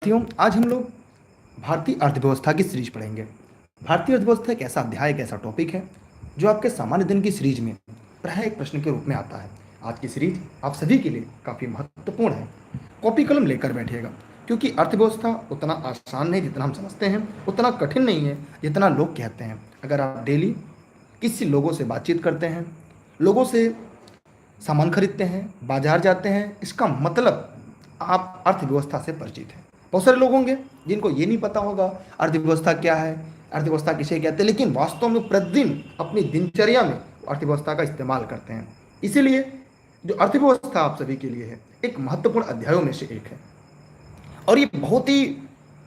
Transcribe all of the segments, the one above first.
साथियों, आज हम लोग भारतीय अर्थव्यवस्था की सीरीज पढ़ेंगे। भारतीय अर्थव्यवस्था एक ऐसा अध्याय, एक ऐसा टॉपिक है जो आपके सामान्य दिन की सीरीज में प्रायः एक प्रश्न के रूप में आता है। आज की सीरीज आप सभी के लिए काफ़ी महत्वपूर्ण है। कॉपी कलम लेकर बैठिएगा, क्योंकि अर्थव्यवस्था उतना आसान नहीं जितना हम समझते हैं, उतना कठिन नहीं है जितना लोग कहते हैं। अगर आप डेली किसी लोगों से बातचीत करते हैं, लोगों से सामान खरीदते हैं, बाजार जाते हैं, इसका मतलब आप अर्थव्यवस्था से परिचित हैं। बहुत सारे लोग होंगे जिनको ये नहीं पता होगा अर्थव्यवस्था क्या है, अर्थव्यवस्था किसे कहते हैं, लेकिन वास्तव में प्रतिदिन अपनी दिनचर्या में अर्थव्यवस्था का इस्तेमाल करते हैं। इसीलिए जो अर्थव्यवस्था आप सभी के लिए है, एक महत्वपूर्ण अध्यायों में से एक है और ये बहुत ही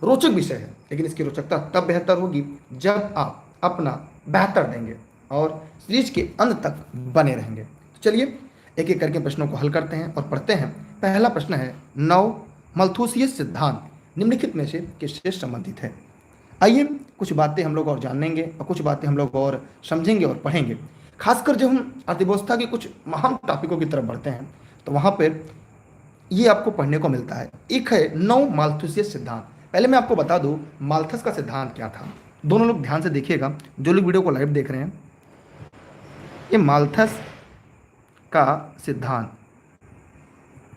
रोचक विषय है। लेकिन इसकी रोचकता तब बेहतर होगी जब आप अपना बेहतर देंगे और सीरीज के अंत तक बने रहेंगे। तो चलिए एक एक करके प्रश्नों को हल करते हैं और पढ़ते हैं। पहला प्रश्न है, नव मल्थूसियस सिद्धांत निम्नलिखित में से किससे संबंधित है। आइए कुछ बातें हम लोग और जानेंगे और कुछ बातें हम लोग और समझेंगे और पढ़ेंगे। खासकर जब हम अर्थव्यवस्था के कुछ महान टॉपिकों की तरफ बढ़ते हैं तो वहाँ पर ये आपको पढ़ने को मिलता है। एक है नव माल्थुसियस सिद्धांत। पहले मैं आपको बता दूं माल्थस का सिद्धांत क्या था। दोनों लोग ध्यान से देखिएगा, जो लोग वीडियो को लाइव देख रहे हैं। ये माल्थस का सिद्धांत,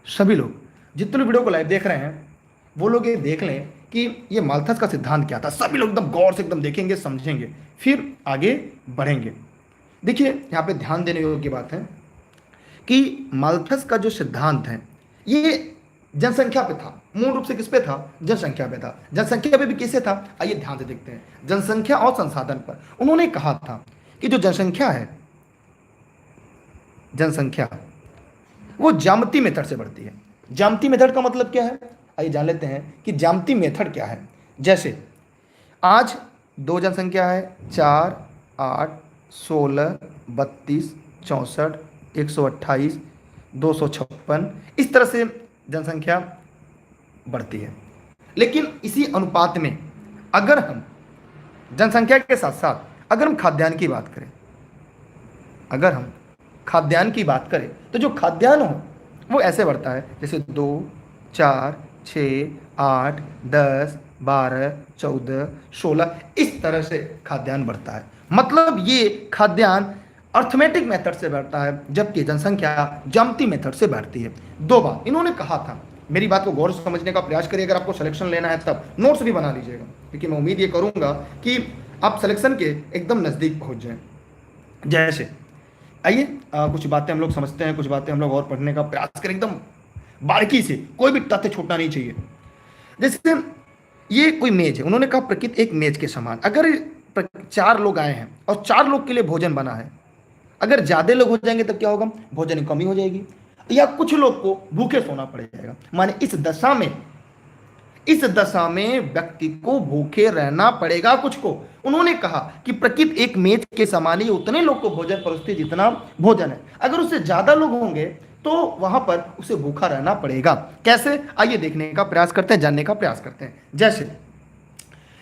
सभी लोग जितने लोग वीडियो को लाइव देख रहे हैं वो लोग ये देख लें कि ये माल्थस का सिद्धांत क्या था। सभी लोग एकदम गौर से एकदम देखेंगे, समझेंगे, फिर आगे बढ़ेंगे। देखिए यहाँ पे ध्यान देने योग्य बात है कि माल्थस का जो सिद्धांत है ये जनसंख्या पे था। मूल रूप से किस पे था? जनसंख्या पे था। जनसंख्या पे भी किसे था? आइए ध्यान से देखते हैं। जनसंख्या और संसाधन पर उन्होंने कहा था कि जो जनसंख्या है, जनसंख्या वो ज्यामिति मेथड से बढ़ती है। ज्यामिति मेथड का मतलब क्या है, आइए जान लेते हैं कि ज्यामिति मेथड क्या है। जैसे आज दो जनसंख्या है, 4, 8, 16, 32, 64, 128, 256, इस तरह से जनसंख्या बढ़ती है। लेकिन इसी अनुपात में अगर हम जनसंख्या के साथ साथ अगर हम खाद्यान्न की बात करें, अगर हम खाद्यान्न की बात करें तो जो खाद्यान्न हो वो ऐसे बढ़ता है जैसे 2, 4, 6, 8, 10, 12, 14, 16, इस तरह से खाद्यान्न बढ़ता है। मतलब ये खाद्यान्न अर्थमेटिक मेथड से बढ़ता है, जबकि जनसंख्या ज्यामिति मेथड से बढ़ती है। दो बात इन्होंने कहा था। मेरी बात को गौर से समझने का प्रयास करिए। अगर आपको सिलेक्शन लेना है तब नोट्स भी बना लीजिएगा, क्योंकि मैं उम्मीद ये करूंगा कि आप सिलेक्शन के एकदम नज़दीक पहुंच जाएं। जैसे आइए कुछ बातें हम लोग समझते हैं, कुछ बातें हम लोग और पढ़ने का प्रयास करें एकदम बारीकी से। कोई भी तथ्य छूटना नहीं चाहिए। जैसे ये कोई मेज है, उन्होंने कहा प्रकृति एक मेज के समान। अगर 4 लोग आए हैं और 4 लोग के लिए भोजन बना है, अगर ज्यादा लोग हो जाएंगे तब क्या होगा? भोजन की कमी हो जाएगी या कुछ लोग को भूखे सोना पड़ेगा। माने इस दशा में व्यक्ति को भूखे रहना पड़ेगा कुछ को। उन्होंने कहा कि प्रकृति एक मेज के समान ही उतने लोग को भोजन परोसती है जितना भोजन है। अगर उससे ज्यादा लोग होंगे तो वहां पर उसे भूखा रहना पड़ेगा। कैसे? आइए देखने का प्रयास करते हैं, जानने का प्रयास करते हैं। जैसे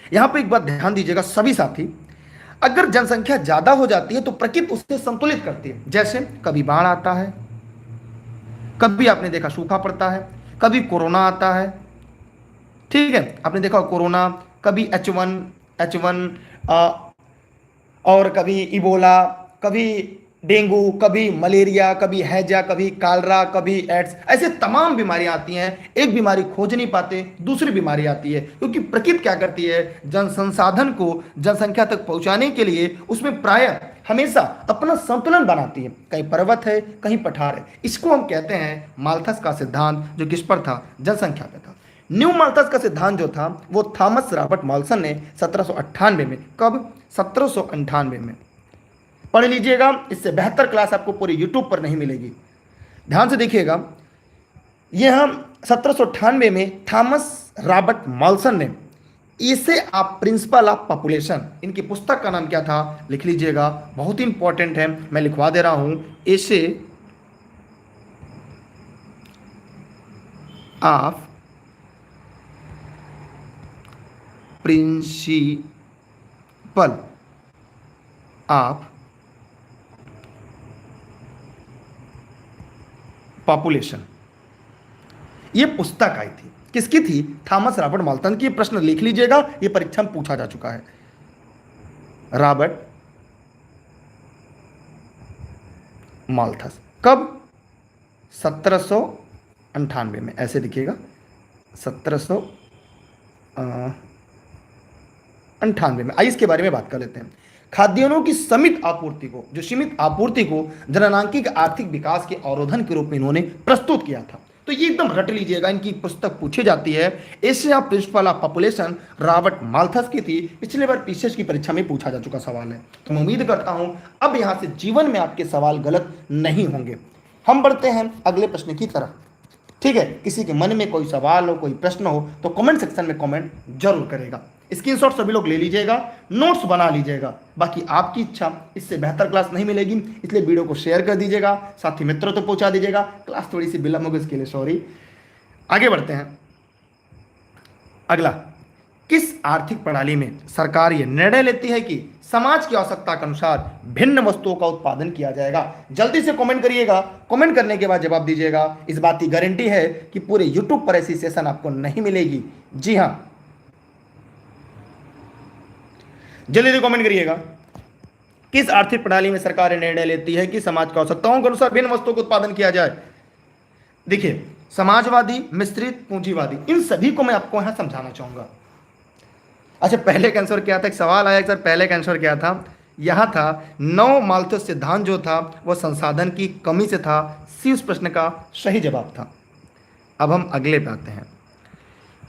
यहां पर एक बात ध्यान दीजिएगा सभी साथी, अगर जनसंख्या ज्यादा हो जाती है तो प्रकृति उसे संतुलित करती है। जैसे कभी बाढ़ आता है, कभी आपने देखा सूखा पड़ता है, कभी कोरोना आता है, ठीक है, आपने देखा कोरोना, कभी H1 और कभी इबोला, कभी डेंगू, कभी मलेरिया, कभी हैजा, कभी कालरा, कभी एड्स, ऐसे तमाम बीमारियां आती हैं। एक बीमारी खोज नहीं पाते, दूसरी बीमारी आती है, क्योंकि प्रकृति क्या करती है? जन संसाधन को जनसंख्या तक पहुंचाने के लिए उसमें प्रायः हमेशा अपना संतुलन बनाती है। कहीं पर्वत है, कहीं पठार है। इसको हम कहते हैं माल्थस का सिद्धांत, जो किस पर था? जनसंख्या पर था। न्यू माल्थस का सिद्धांत जो था वो थॉमस रॉबर्ट मॉल्सन ने 1798 में, कब? 1798 में। पढ़ लीजिएगा, इससे बेहतर क्लास आपको पूरी यूट्यूब पर नहीं मिलेगी। ध्यान से देखिएगा, यह हम 1798 में थॉमस रॉबर्ट मॉल्सन ने, इसे आप प्रिंसिपल ऑफ पॉपुलेशन, इनकी पुस्तक का नाम क्या था लिख लीजिएगा, बहुत ही इंपॉर्टेंट है, मैं लिखवा दे रहा हूं, इसे ऑफ प्रिंसिपल ऑफ पॉपुलेशन, ये पुस्तक आई थी। किसकी थी? थॉमस रॉबर्ट माल्थस की। प्रश्न लिख लीजिएगा, ये परीक्षा में पूछा जा चुका है। Robert Malthus. कब? 1798 में, ऐसे लिखिएगा, 1798 में। आइए इसके बारे में बात कर लेते हैं। खाद्यान्नों की सीमित आपूर्ति को जननांकिक आर्थिक विकास के अवरोधन के रूप में इन्होंने प्रस्तुत किया था। तो ये एकदम रट लीजिएगा, इनकी पुस्तक पूछी जाती है, Asia principle of population, Robert Malthus की थी। पिछले बार पीसीएस की परीक्षा में पूछा जा चुका सवाल है। तो मैं उम्मीद करता हूं अब यहां से जीवन में आपके सवाल गलत नहीं होंगे। हम बढ़ते हैं अगले प्रश्न की तरफ। ठीक है, किसी के मन में कोई सवाल हो, कोई प्रश्न हो तो कमेंट सेक्शन में कमेंट जरूर करेगा। स्क्रीनशॉट सभी लोग ले लीजिएगा, नोट्स बना लीजिएगा। बाकी आपकी इच्छा, इससे बेहतर क्लास नहीं मिलेगी, इसलिए वीडियो को शेयर कर दीजिएगा, साथी मित्रों तक पहुंचा दीजिएगा। क्लास थोड़ी सी विलंब होगी, इसके लिए सॉरी। आगे बढ़ते हैं। अगला, किस आर्थिक प्रणाली में सरकार यह निर्णय लेती है कि समाज की आवश्यकता के अनुसार भिन्न वस्तुओं का उत्पादन किया जाएगा? जल्दी से कमेंट करिएगा, कमेंट करने के बाद जवाब दीजिएगा। इस बात की गारंटी है कि पूरे यूट्यूब पर ऐसी सेशन आपको नहीं मिलेगी। जी हां, जल्दी से कमेंट करिएगा। किस आर्थिक प्रणाली में सरकार निर्णय लेती है कि समाज की आवश्यकताओं के अनुसार भिन्न वस्तुओं का उत्पादन किया जाए? देखिए, समाजवादी, मिश्रित, पूंजीवादी, इन सभी को मैं आपको यहां समझाना चाहूंगा। अच्छा, पहले का आंसर क्या था? एक सवाल आया सर, पहले का आंसर क्या था? यह था 9 माल्थस सिद्धांत जो था वह संसाधन की कमी से था। सी उस प्रश्न का सही जवाब था। अब हम अगले पे आते हैं।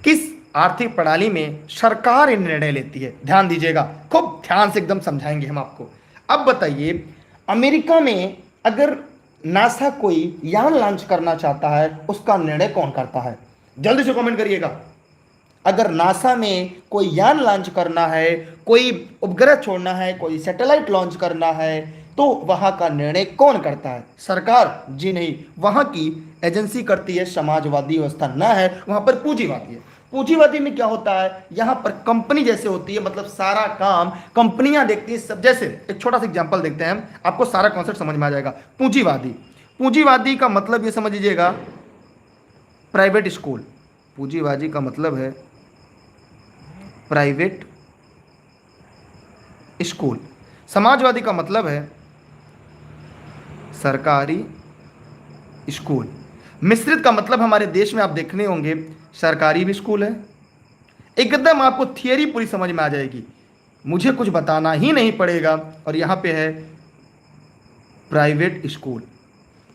किस आर्थिक प्रणाली में सरकार निर्णय लेती है? ध्यान दीजिएगा, खूब ध्यान से एकदम समझाएंगे हम आपको। अब बताइए, अमेरिका में अगर नासा कोई यान लॉन्च करना चाहता है, उसका निर्णय कौन करता है? जल्दी से कमेंट करिएगा। अगर नासा में कोई यान लॉन्च करना है, कोई उपग्रह छोड़ना है, कोई सैटेलाइट लॉन्च करना है, तो वहां का निर्णय कौन करता है? सरकार? जी नहीं, वहां की एजेंसी करती है। समाजवादी व्यवस्था ना है, वहां पर पूंजीवादी है। पूंजीवादी में क्या होता है, यहां पर कंपनी जैसे होती है, मतलब सारा काम कंपनियां देखती है सब। जैसे एक छोटा सा एग्जांपल देखते हैं, आपको सारा कॉन्सेप्ट समझ में आ जाएगा। पूंजीवादी का मतलब ये समझ लीजिएगा, प्राइवेट स्कूल। पूंजीवादी का मतलब है प्राइवेट स्कूल। समाजवादी का मतलब है सरकारी स्कूल। मिश्रित का मतलब हमारे देश में आप देखने होंगे सरकारी भी स्कूल है। एकदम आपको थियरी पूरी समझ में आ जाएगी, मुझे कुछ बताना ही नहीं पड़ेगा। और यहां पे है प्राइवेट स्कूल।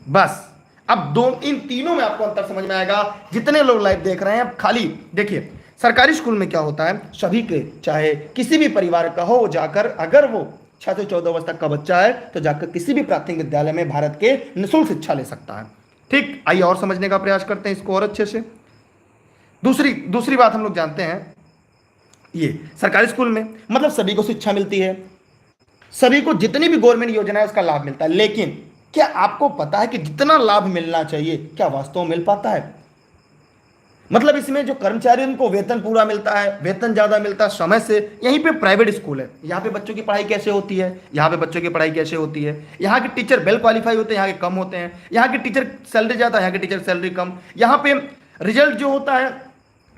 बस अब इन तीनों में आपको अंतर समझ में आएगा। जितने लोग लाइव देख रहे हैं, अब खाली देखिए, सरकारी स्कूल में क्या होता है, सभी के, चाहे किसी भी परिवार का हो, जाकर अगर वो 6 से 14 वर्ष तक का बच्चा है तो जाकर किसी भी प्राथमिक विद्यालय में भारत के निःशुल्क शिक्षा ले सकता है। ठीक, आइए और समझने का प्रयास करते हैं इसको और अच्छे से। दूसरी बात हम लोग जानते हैं, ये सरकारी स्कूल में मतलब सभी को शिक्षा मिलती है, सभी को जितनी भी गवर्नमेंट योजना है उसका लाभ मिलता है। लेकिन क्या आपको पता है कि जितना लाभ मिलना चाहिए क्या वास्तव में मिल पाता है? मतलब इसमें जो कर्मचारी उनको वेतन पूरा मिलता है, वेतन ज्यादा मिलता है समय से। यहीं पे प्राइवेट स्कूल है, यहाँ पे बच्चों की पढ़ाई कैसे होती है? यहाँ पे बच्चों की पढ़ाई कैसे होती है? यहाँ के टीचर वेल क्वालिफाई होते हैं, यहाँ के कम होते हैं। यहाँ के टीचर सैलरी ज्यादा, यहाँ के टीचर सैलरी कम। यहाँ पे रिजल्ट जो होता है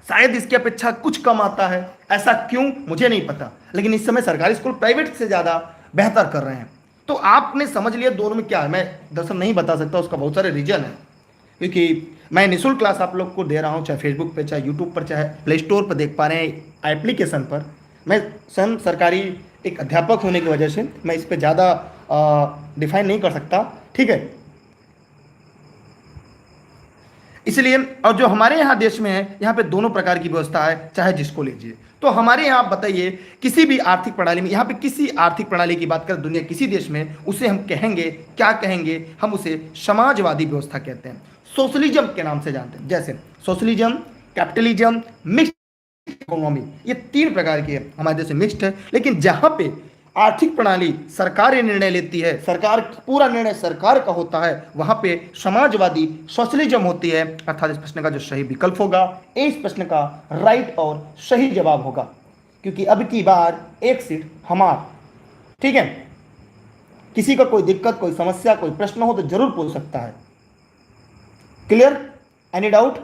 शायद इसकी अपेक्षा कुछ कम आता है। ऐसा क्यों, मुझे नहीं पता, लेकिन इस समय सरकारी स्कूल प्राइवेट से ज्यादा बेहतर कर रहे हैं। तो आपने समझ लिया दोनों में क्या है। मैं दरअसल नहीं बता सकता, उसका बहुत सारे रीजन है, क्योंकि मैं निःशुल्क क्लास आप लोग को दे रहा हूँ, चाहे फेसबुक पे, चाहे यूट्यूब पर, चाहे प्ले स्टोर पर देख पा रहे हैं एप्लीकेशन पर। मैं स्वयं सरकारी एक अध्यापक होने की वजह से मैं इस पर ज़्यादा डिफाइन नहीं कर सकता, ठीक है। इसलिए, और जो हमारे यहाँ देश में है, यहाँ पे दोनों प्रकार की व्यवस्था है, चाहे जिसको लीजिए। तो हमारे यहाँ आप बताइए, किसी भी आर्थिक प्रणाली में, यहाँ पे किसी आर्थिक प्रणाली की बात करें दुनिया किसी देश में, उसे हम कहेंगे, क्या कहेंगे? हम उसे समाजवादी व्यवस्था कहते हैं, सोशलिज्म के नाम से जानते हैं। जैसे सोशलिज्म, कैपिटलिज्म, मिक्स्ड इकोनॉमी, ये 3 प्रकार की है। हमारे देश में मिक्स्ड है, लेकिन जहां पे आर्थिक प्रणाली सरकार निर्णय लेती है, सरकार, पूरा निर्णय सरकार का होता है, वहां पे समाजवादी सोशलिज्म होती है। अर्थात इस प्रश्न का जो सही विकल्प होगा, इस प्रश्न का राइट और सही जवाब होगा, क्योंकि अब की बार एक सीट हमार, ठीक है। किसी का कोई दिक्कत, कोई समस्या, कोई प्रश्न हो तो जरूर पूछ सकता है। क्लियर? Any doubt?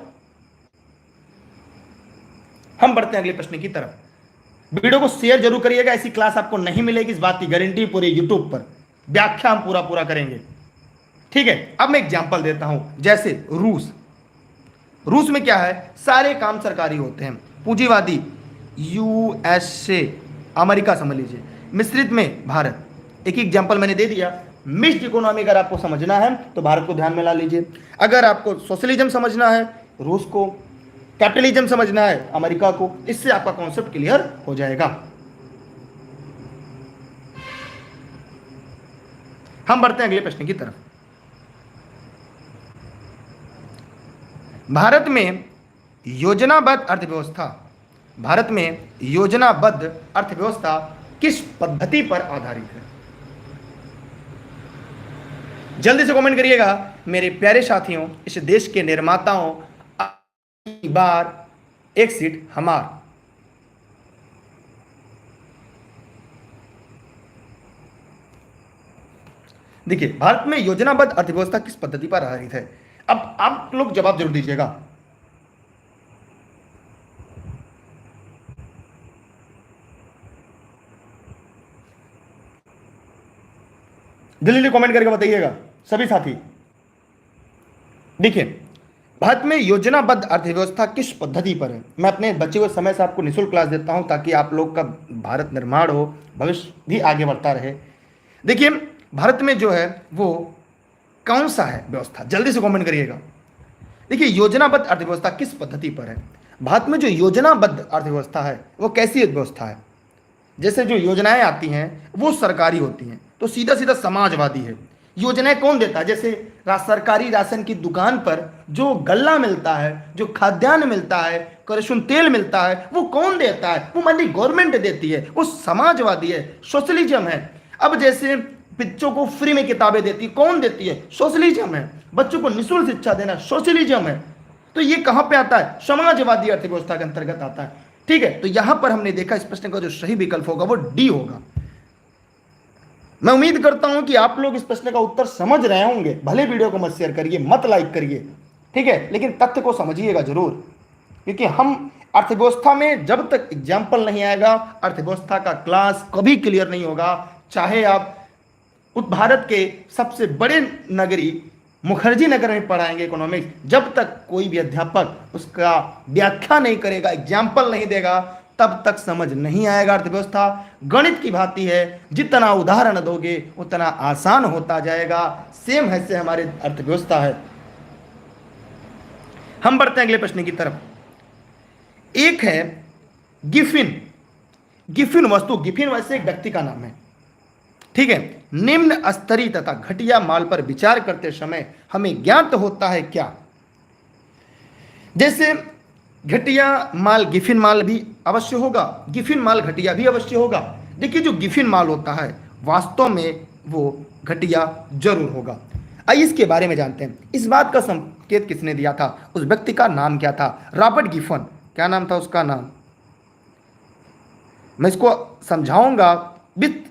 हम बढ़ते हैं अगले प्रश्न की तरफ। वीडियो को शेयर जरूर करिएगा, ऐसी क्लास आपको नहीं मिलेगी, इस बात की गारंटी पूरी यूट्यूब पर, व्याख्या हम पूरा पूरा करेंगे। ठीक है, अब मैं एग्जांपल देता हूं, जैसे रूस। रूस में क्या है, सारे काम सरकारी होते हैं। पूंजीवादी यूएसए, अमेरिका समझ लीजिए, मिश्रित में भारत। एक एग्जांपल मैंने दे दिया। मिक्स्ड इकोनॉमी अगर आपको समझना है तो भारत को ध्यान में ला लीजिए। अगर आपको सोशलिज्म समझना है रूस को, कैपिटलिज्म समझना है अमेरिका को। इससे आपका कॉन्सेप्ट क्लियर हो जाएगा। हम बढ़ते हैं अगले प्रश्न की तरफ। भारत में योजनाबद्ध अर्थव्यवस्था, भारत में योजनाबद्ध अर्थव्यवस्था किस पद्धति पर आधारित है? जल्दी से कमेंट करिएगा मेरे प्यारे साथियों, इस देश के निर्माताओं, बार एक सीट हमार। देखिए, भारत में योजनाबद्ध अर्थव्यवस्था किस पद्धति पर आधारित है? अब आप लोग जवाब जरूर दीजिएगा। जल्दी कमेंट करके बताइएगा सभी साथी। देखिए, भारत में योजनाबद्ध अर्थव्यवस्था किस पद्धति पर है? मैं अपने बचे हुए समय से आपको निःशुल्क क्लास देता हूं ताकि आप लोग का भारत निर्माण हो, भविष्य भी आगे बढ़ता रहे। देखिए, भारत में जो है वो कौन सा है व्यवस्था, जल्दी से कमेंट करिएगा। देखिए, योजनाबद्ध अर्थव्यवस्था किस पद्धति पर है? भारत में जो योजनाबद्ध अर्थव्यवस्था है वो कैसी व्यवस्था है? जैसे जो योजनाएं आती हैं वो सरकारी होती हैं, तो सीधा सीधा समाजवादी है। योजनाएं कौन देता है? जैसे सरकारी राशन की दुकान पर जो गल्ला मिलता है, जो खाद्यान्न मिलता है, करसुन तेल मिलता है, वो कौन देता है? वो मंडी गवर्नमेंट देती है, वो समाजवादी है, सोशलिज्म है। अब जैसे बच्चों को फ्री में किताबें देती, कौन देती है? सोशलिज्म है। बच्चों को निःशुल्क शिक्षा देना सोशलिज्म है। तो ये कहां पे आता है? समाजवादी अर्थव्यवस्था के अंतर्गत आता है। ठीक है, तो यहां पर हमने देखा इस प्रश्न का जो सही विकल्प होगा वो डी होगा। मैं उम्मीद करता हूं कि आप लोग इस प्रश्न का उत्तर समझ रहे होंगे। भले वीडियो को मत शेयर करिए, मत लाइक करिए, ठीक है, लेकिन तथ्य को समझिएगा जरूर, क्योंकि हम अर्थव्यवस्था में जब तक एग्जाम्पल नहीं आएगा अर्थव्यवस्था का क्लास कभी क्लियर नहीं होगा। चाहे आप भारत के सबसे बड़े नगरी मुखर्जी नगर में पढ़ाएंगे इकोनॉमिक्स, जब तक कोई भी अध्यापक उसका व्याख्या नहीं करेगा, एग्जाम्पल नहीं देगा, तब तक समझ नहीं आएगा अर्थव्यवस्था। गणित की भांति है, जितना उदाहरण दोगे उतना आसान होता जाएगा। सेम है से हमारे अर्थव्यवस्था है। हम बढ़ते हैं अगले प्रश्न की तरफ। एक है गिफिन। गिफिन वस्तु, गिफिन वैसे एक व्यक्ति का नाम है, ठीक है। निम्न स्तरीय तथा घटिया माल पर विचार करते समय हमें ज्ञात होता है क्या? जैसे घटिया माल गिफिन माल भी अवश्य होगा, गिफिन माल घटिया भी अवश्य होगा। देखिए, जो गिफिन माल होता है वास्तव में वो घटिया जरूर होगा। आइए इसके बारे में जानते हैं। इस बात का संकेत किसने दिया था? उस व्यक्ति का नाम क्या था? Robert Giffen. क्या नाम था उसका नाम? मैं इसको समझाऊंगा विथ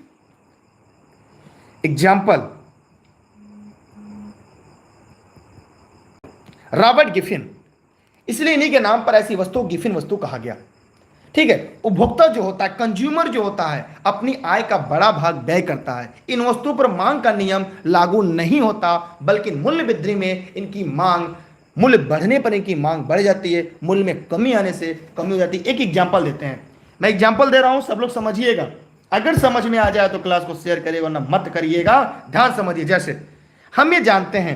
एग्जाम्पल। रॉबर्ट गिफिन, इसलिए इन्हीं के नाम पर ऐसी वस्तु गिफिन वस्तु कहा गया, ठीक है। उपभोक्ता जो होता है, कंज्यूमर जो होता है, अपनी आय का बड़ा भाग व्यय करता है। इन वस्तुओं पर मांग का नियम लागू नहीं होता, बल्कि मूल्य वृद्धि में इनकी मांग, मूल्य बढ़ने पर इनकी मांग बढ़ जाती है, मूल्य में कमी आने से कमी हो जाती है। एक एग्जाम्पल देते हैं, मैं एग्जाम्पल दे रहा हूं, सब लोग समझिएगा। अगर समझ में आ जाए तो क्लास को शेयर करिएगा, वरना मत करिएगा। ध्यान समझिए। जैसे हम ये जानते हैं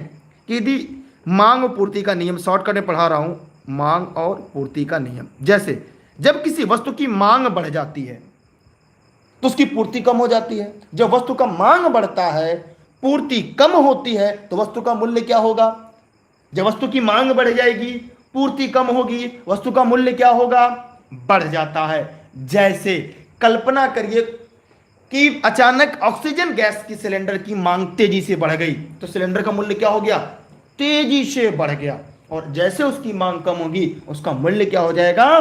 कि यदि मांग और पूर्ति का नियम, शॉर्टकट में पढ़ा रहा हूं, मांग और पूर्ति का नियम, जैसे जब किसी वस्तु की मांग बढ़ जाती है तो उसकी पूर्ति कम हो जाती है। जब वस्तु का मांग बढ़ता है, पूर्ति कम होती है, तो वस्तु का मूल्य क्या होगा? जब वस्तु की मांग बढ़ जाएगी, पूर्ति कम होगी, वस्तु का मूल्य क्या होगा? बढ़ जाता है। जैसे कल्पना करिए कि अचानक ऑक्सीजन गैस की सिलेंडर की मांग तेजी से बढ़ गई, तो सिलेंडर का मूल्य क्या हो गया? तेजी से बढ़ गया। और जैसे उसकी मांग कम होगी, उसका मूल्य क्या हो जाएगा?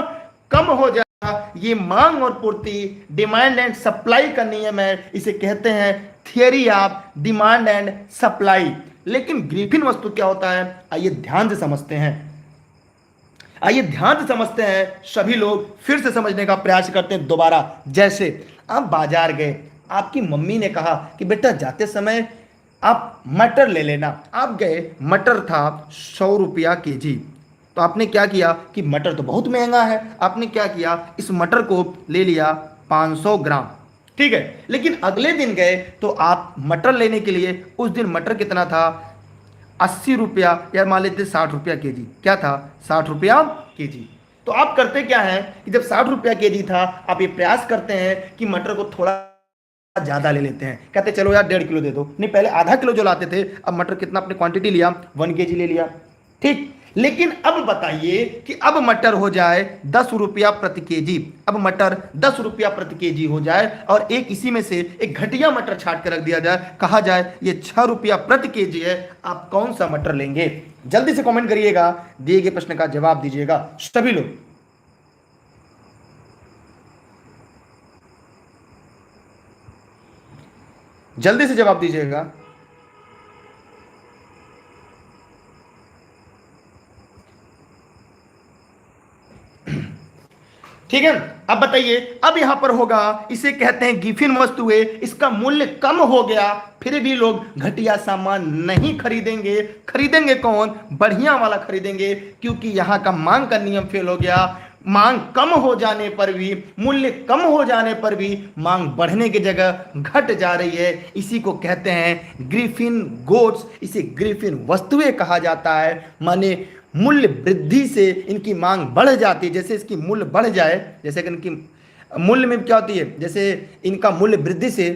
कम हो जाएगा। ये मांग और पूर्ति, डिमांड एंड सप्लाई का नियम है। इसे कहते हैं theory of demand and supply. लेकिन गिफिन वस्तु क्या होता है, आइए ध्यान से समझते हैं। आइए ध्यान से समझते हैं, सभी लोग फिर से समझने का प्रयास करते हैं दोबारा। जैसे आप बाजार गए, आपकी मम्मी ने कहा कि बेटा जाते समय आप मटर ले लेना। आप गए, मटर था 100 रुपया केजी। तो आपने क्या किया कि मटर तो बहुत महंगा है, आपने क्या किया, इस मटर को ले लिया 500 ग्राम। ठीक है, लेकिन अगले दिन गए तो आप मटर लेने के लिए, उस दिन मटर कितना था, 80 रुपया, या मान लेते 60 रुपया केजी। क्या था, 60 रुपया केजी। तो आप करते क्या है कि जब 60 रुपया केजी था, आप ये प्रयास करते हैं कि मटर को थोड़ा ज्यादा ले लेते हैं। कहते चलो यार 1.5 किलो दे दो, नहीं पहले आधा किलो जो लाते थे, अब मटर कितना आपने क्वांटिटी लिया, 1 केजी ले लिया। ठीक, लेकिन अब बताइए कि अब मटर हो जाए 10 रुपया प्रति केजी। अब मटर 10 रुपया प्रति केजी हो जाए और एक इसी में से एक घटिया मटर छाट कर रख दिया जाए, कहा जाए ये 6 रुपया प्रति केजी है, आप कौन सा मटर लेंगे? जल्दी से कमेंट करिएगा, दिए गए प्रश्न का जवाब दीजिएगा सभी लोग। जल्दी से जवाब दीजिएगा। ठीक है, अब बताइए, अब यहां पर होगा, इसे कहते हैं गिफिन वस्तुएं, इसका मूल्य कम हो गया, फिर भी लोग घटिया सामान नहीं खरीदेंगे। खरीदेंगे कौन, बढ़िया वाला खरीदेंगे, क्योंकि यहां का मांग का नियम फेल हो गया। मांग कम हो जाने पर भी, मूल्य कम हो जाने पर भी मांग बढ़ने की जगह घट जा रही है। इसी को कहते हैं ग्रिफिन गोड्स, इसे ग्रिफिन वस्तुएं कहा जाता है। माने मूल्य वृद्धि से इनकी मांग बढ़ जाती है। जैसे इसकी मूल्य बढ़ जाए, जैसे कि इनकी मूल्य में क्या होती है, जैसे इनका मूल्य वृद्धि से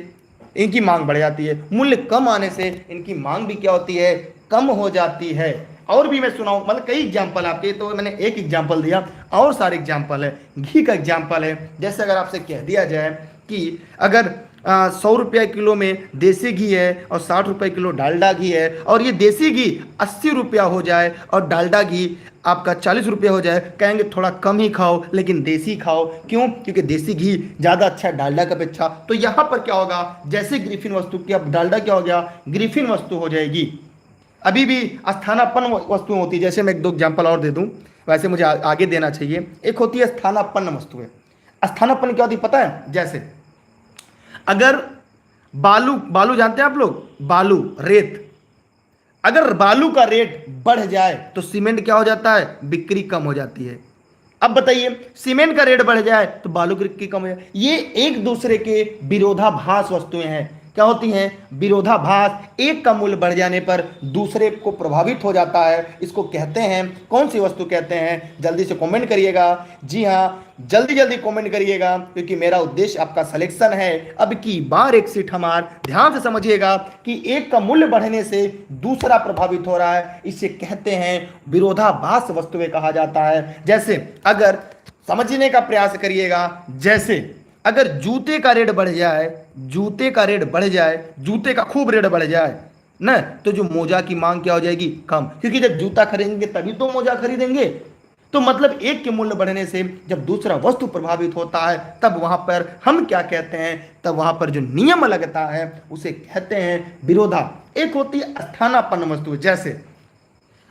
इनकी मांग बढ़ जाती है, मूल्य कम आने से इनकी मांग भी क्या होती है, कम हो जाती है। और भी मैं सुनाऊं, मतलब कई एग्जाम्पल आपके, तो मैंने एक एग्जाम्पल दिया, और सारे एग्जाम्पल है। घी का एग्जाम्पल है, जैसे अगर आपसे कह दिया जाए कि अगर 100 रुपया किलो में देसी घी है और 60 रुपये किलो डालडा घी है, और ये देसी घी 80 रुपया हो जाए और डालडा घी आपका 40 रुपया हो जाए, कहेंगे थोड़ा कम ही खाओ लेकिन देसी खाओ। क्यों, क्योंकि देसी घी ज़्यादा अच्छा है डालडा का अपेक्षा। तो यहाँ पर क्या होगा, जैसे ग्रिफिन वस्तु की, अब डालडा क्या हो गया, ग्रिफिन वस्तु हो जाएगी। अभी भी स्थानापन्न वस्तुएं होती है, जैसे मैं एक दो एग्जाम्पल और दे दूं, वैसे मुझे आगे देना चाहिए। एक होती है स्थानापन्न वस्तुएं। स्थानापन्न क्या होती है पता है, जैसे अगर बालू, बालू जानते हैं आप लोग, बालू रेत, अगर बालू का रेट बढ़ जाए तो सीमेंट क्या हो जाता है, बिक्री कम हो जाती है। अब बताइए, सीमेंट का रेट बढ़ जाए तो बालू की बिक्री कम हो जाए। ये एक दूसरे के विरोधाभास वस्तुएं हैं। क्या होती हैं, विरोधाभास। एक का मूल्य बढ़ जाने पर दूसरे को प्रभावित हो जाता है, इसको कहते हैं, कौन सी वस्तु कहते हैं? जल्दी से कमेंट करिएगा। जी हाँ, जल्दी जल्दी कमेंट करिएगा, क्योंकि मेरा उद्देश्य आपका सिलेक्शन है। अब की बार एक सीट हमार, ध्यान से समझिएगा कि एक का मूल्य बढ़ने से दूसरा प्रभावित हो रहा है, इसे कहते हैं विरोधाभास वस्तुएं कहा जाता है। जैसे अगर समझने का प्रयास करिएगा, जैसे अगर जूते का रेट बढ़ जाए, जूते का रेट बढ़ जाए, जूते का खूब रेट बढ़ जाए ना, तो जो मोजा की मांग क्या हो जाएगी, कम, क्योंकि जब जूता खरीदेंगे तभी तो मोजा खरीदेंगे। तो मतलब एक के मूल्य बढ़ने से जब दूसरा वस्तु प्रभावित होता है, तब वहां पर हम क्या कहते हैं, तब वहां पर जो नियम लगता है उसे कहते हैं विरोधा। एक होती है स्थानापन्न वस्तु। जैसे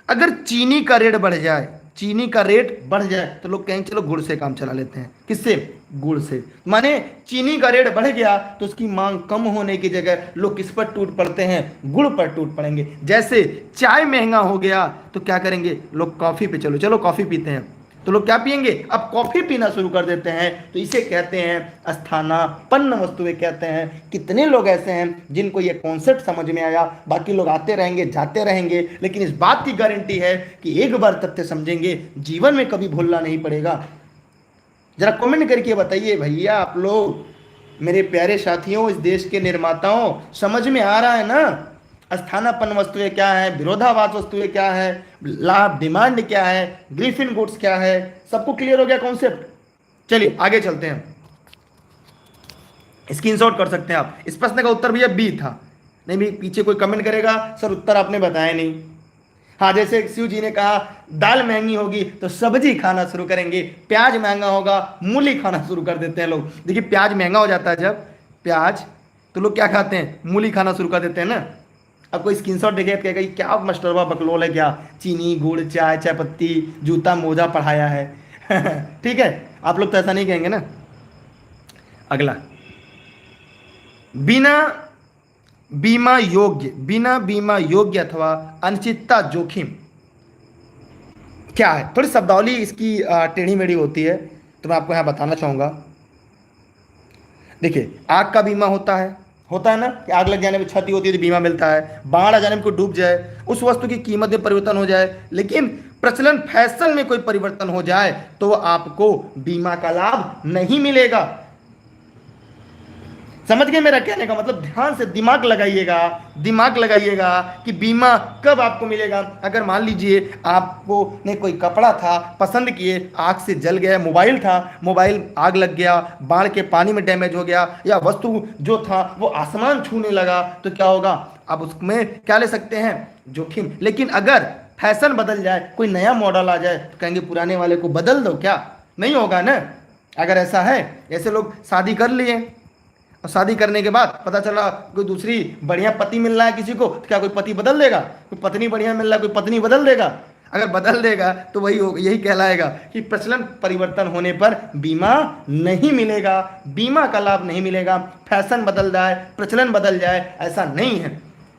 अगर चीनी का रेट बढ़ जाए, चीनी का रेट बढ़ जाए तो लोग कहेंगे चलो गुड़ से काम चला लेते हैं। किससे, गुड़ से। माने चीनी का रेट बढ़ गया तो उसकी मांग कम होने की जगह लोग किस पर टूट पड़ते हैं, गुड़ पर टूट पड़ेंगे। जैसे चाय महंगा हो गया तो क्या करेंगे लोग, कॉफी पे चलो, चलो कॉफी पीते हैं, तो लोग क्या पिएंगे, अब कॉफी पीना शुरू कर देते हैं। तो इसे कहते हैं स्थानापन्न वस्तुएं कहते हैं। कितने लोग ऐसे हैं जिनको ये कॉन्सेप्ट समझ में आया, बाकी लोग आते रहेंगे जाते रहेंगे, लेकिन इस बात की गारंटी है कि एक बार तथ्य समझेंगे, जीवन में कभी भूलना नहीं पड़ेगा। जरा कमेंट करके बताइए भैया, आप लोग मेरे प्यारे साथियों, इस देश के निर्माताओं, समझ में आ रहा है ना? स्थानापन्न वस्तुएं क्या है, विरोधाभास वस्तुएं क्या है, लाभ डिमांड क्या है, ग्रिफिन गुड्स क्या है, सबको क्लियर हो गया कॉन्सेप्ट? चलिए आगे चलते हैं। स्क्रीनशॉट कर सकते हैं आप। इस प्रश्न का उत्तर भैया बी था। नहीं भी पीछे कोई कमेंट करेगा सर उत्तर आपने बताया नहीं। हाँ, जैसे शिव जी ने कहा दाल महंगी होगी तो सब्जी खाना शुरू करेंगे, प्याज महंगा होगा मूली खाना शुरू कर देते हैं लोग। देखिए प्याज महंगा हो जाता है जब, प्याज, तो लोग क्या खाते हैं, मूली खाना शुरू कर देते हैं ना। अब कोई स्क्रीनशॉट देखे तो कहेगा ये क्या मास्टरवा बकलोल है क्या, चीनी गुड़ चाय चाय पत्ती जूता मोजा पढ़ाया है। ठीक है, आप लोग तो ऐसा नहीं कहेंगे ना। अगला, बिना बिना बीमा योग्य अथवा अनिश्चितता जोखिम क्या है? थोड़ी शब्दावली इसकी टेढ़ी मेढ़ी होती है, तो मैं आपको यहाँ बताना चाहूँगा। देखिए, आग का बीमा होता है ना कि आग लग जाने पर क्षति होती है तो बीमा मिलता है, बाढ़ आ जाने में कोई डूब जाए, उस वस्तु की कीमत में परिवर्तन हो जाए, लेकिन प्रचलन फैशन में कोई परिवर्तन हो जाए तो आपको बीमा का लाभ नहीं मिलेगा। समझ गए मेरा कहने का मतलब? ध्यान से दिमाग लगाइएगा कि बीमा कब आपको मिलेगा। अगर मान लीजिए आपको ने कोई कपड़ा था पसंद किए, आग से जल गया, मोबाइल था, मोबाइल आग लग गया, बाढ़ के पानी में डैमेज हो गया, या वस्तु जो था वो आसमान छूने लगा, तो क्या होगा? आप उसमें क्या ले सकते हैं? जोखिम। लेकिन अगर फैशन बदल जाए, कोई नया मॉडल आ जाए, तो कहेंगे पुराने वाले को बदल दो, क्या नहीं होगा ना? अगर ऐसा है, ऐसे लोग शादी कर लिए और शादी करने के बाद पता चला कोई दूसरी बढ़िया पति मिल रहा है किसी को, तो क्या कोई पति बदल देगा? कोई पत्नी बढ़िया मिल रहा है, कोई पत्नी बदल देगा? अगर बदल देगा तो यही कहलाएगा कि प्रचलन परिवर्तन होने पर बीमा नहीं मिलेगा, बीमा का लाभ नहीं मिलेगा। फैशन बदल जाए, प्रचलन बदल जाए, ऐसा नहीं है।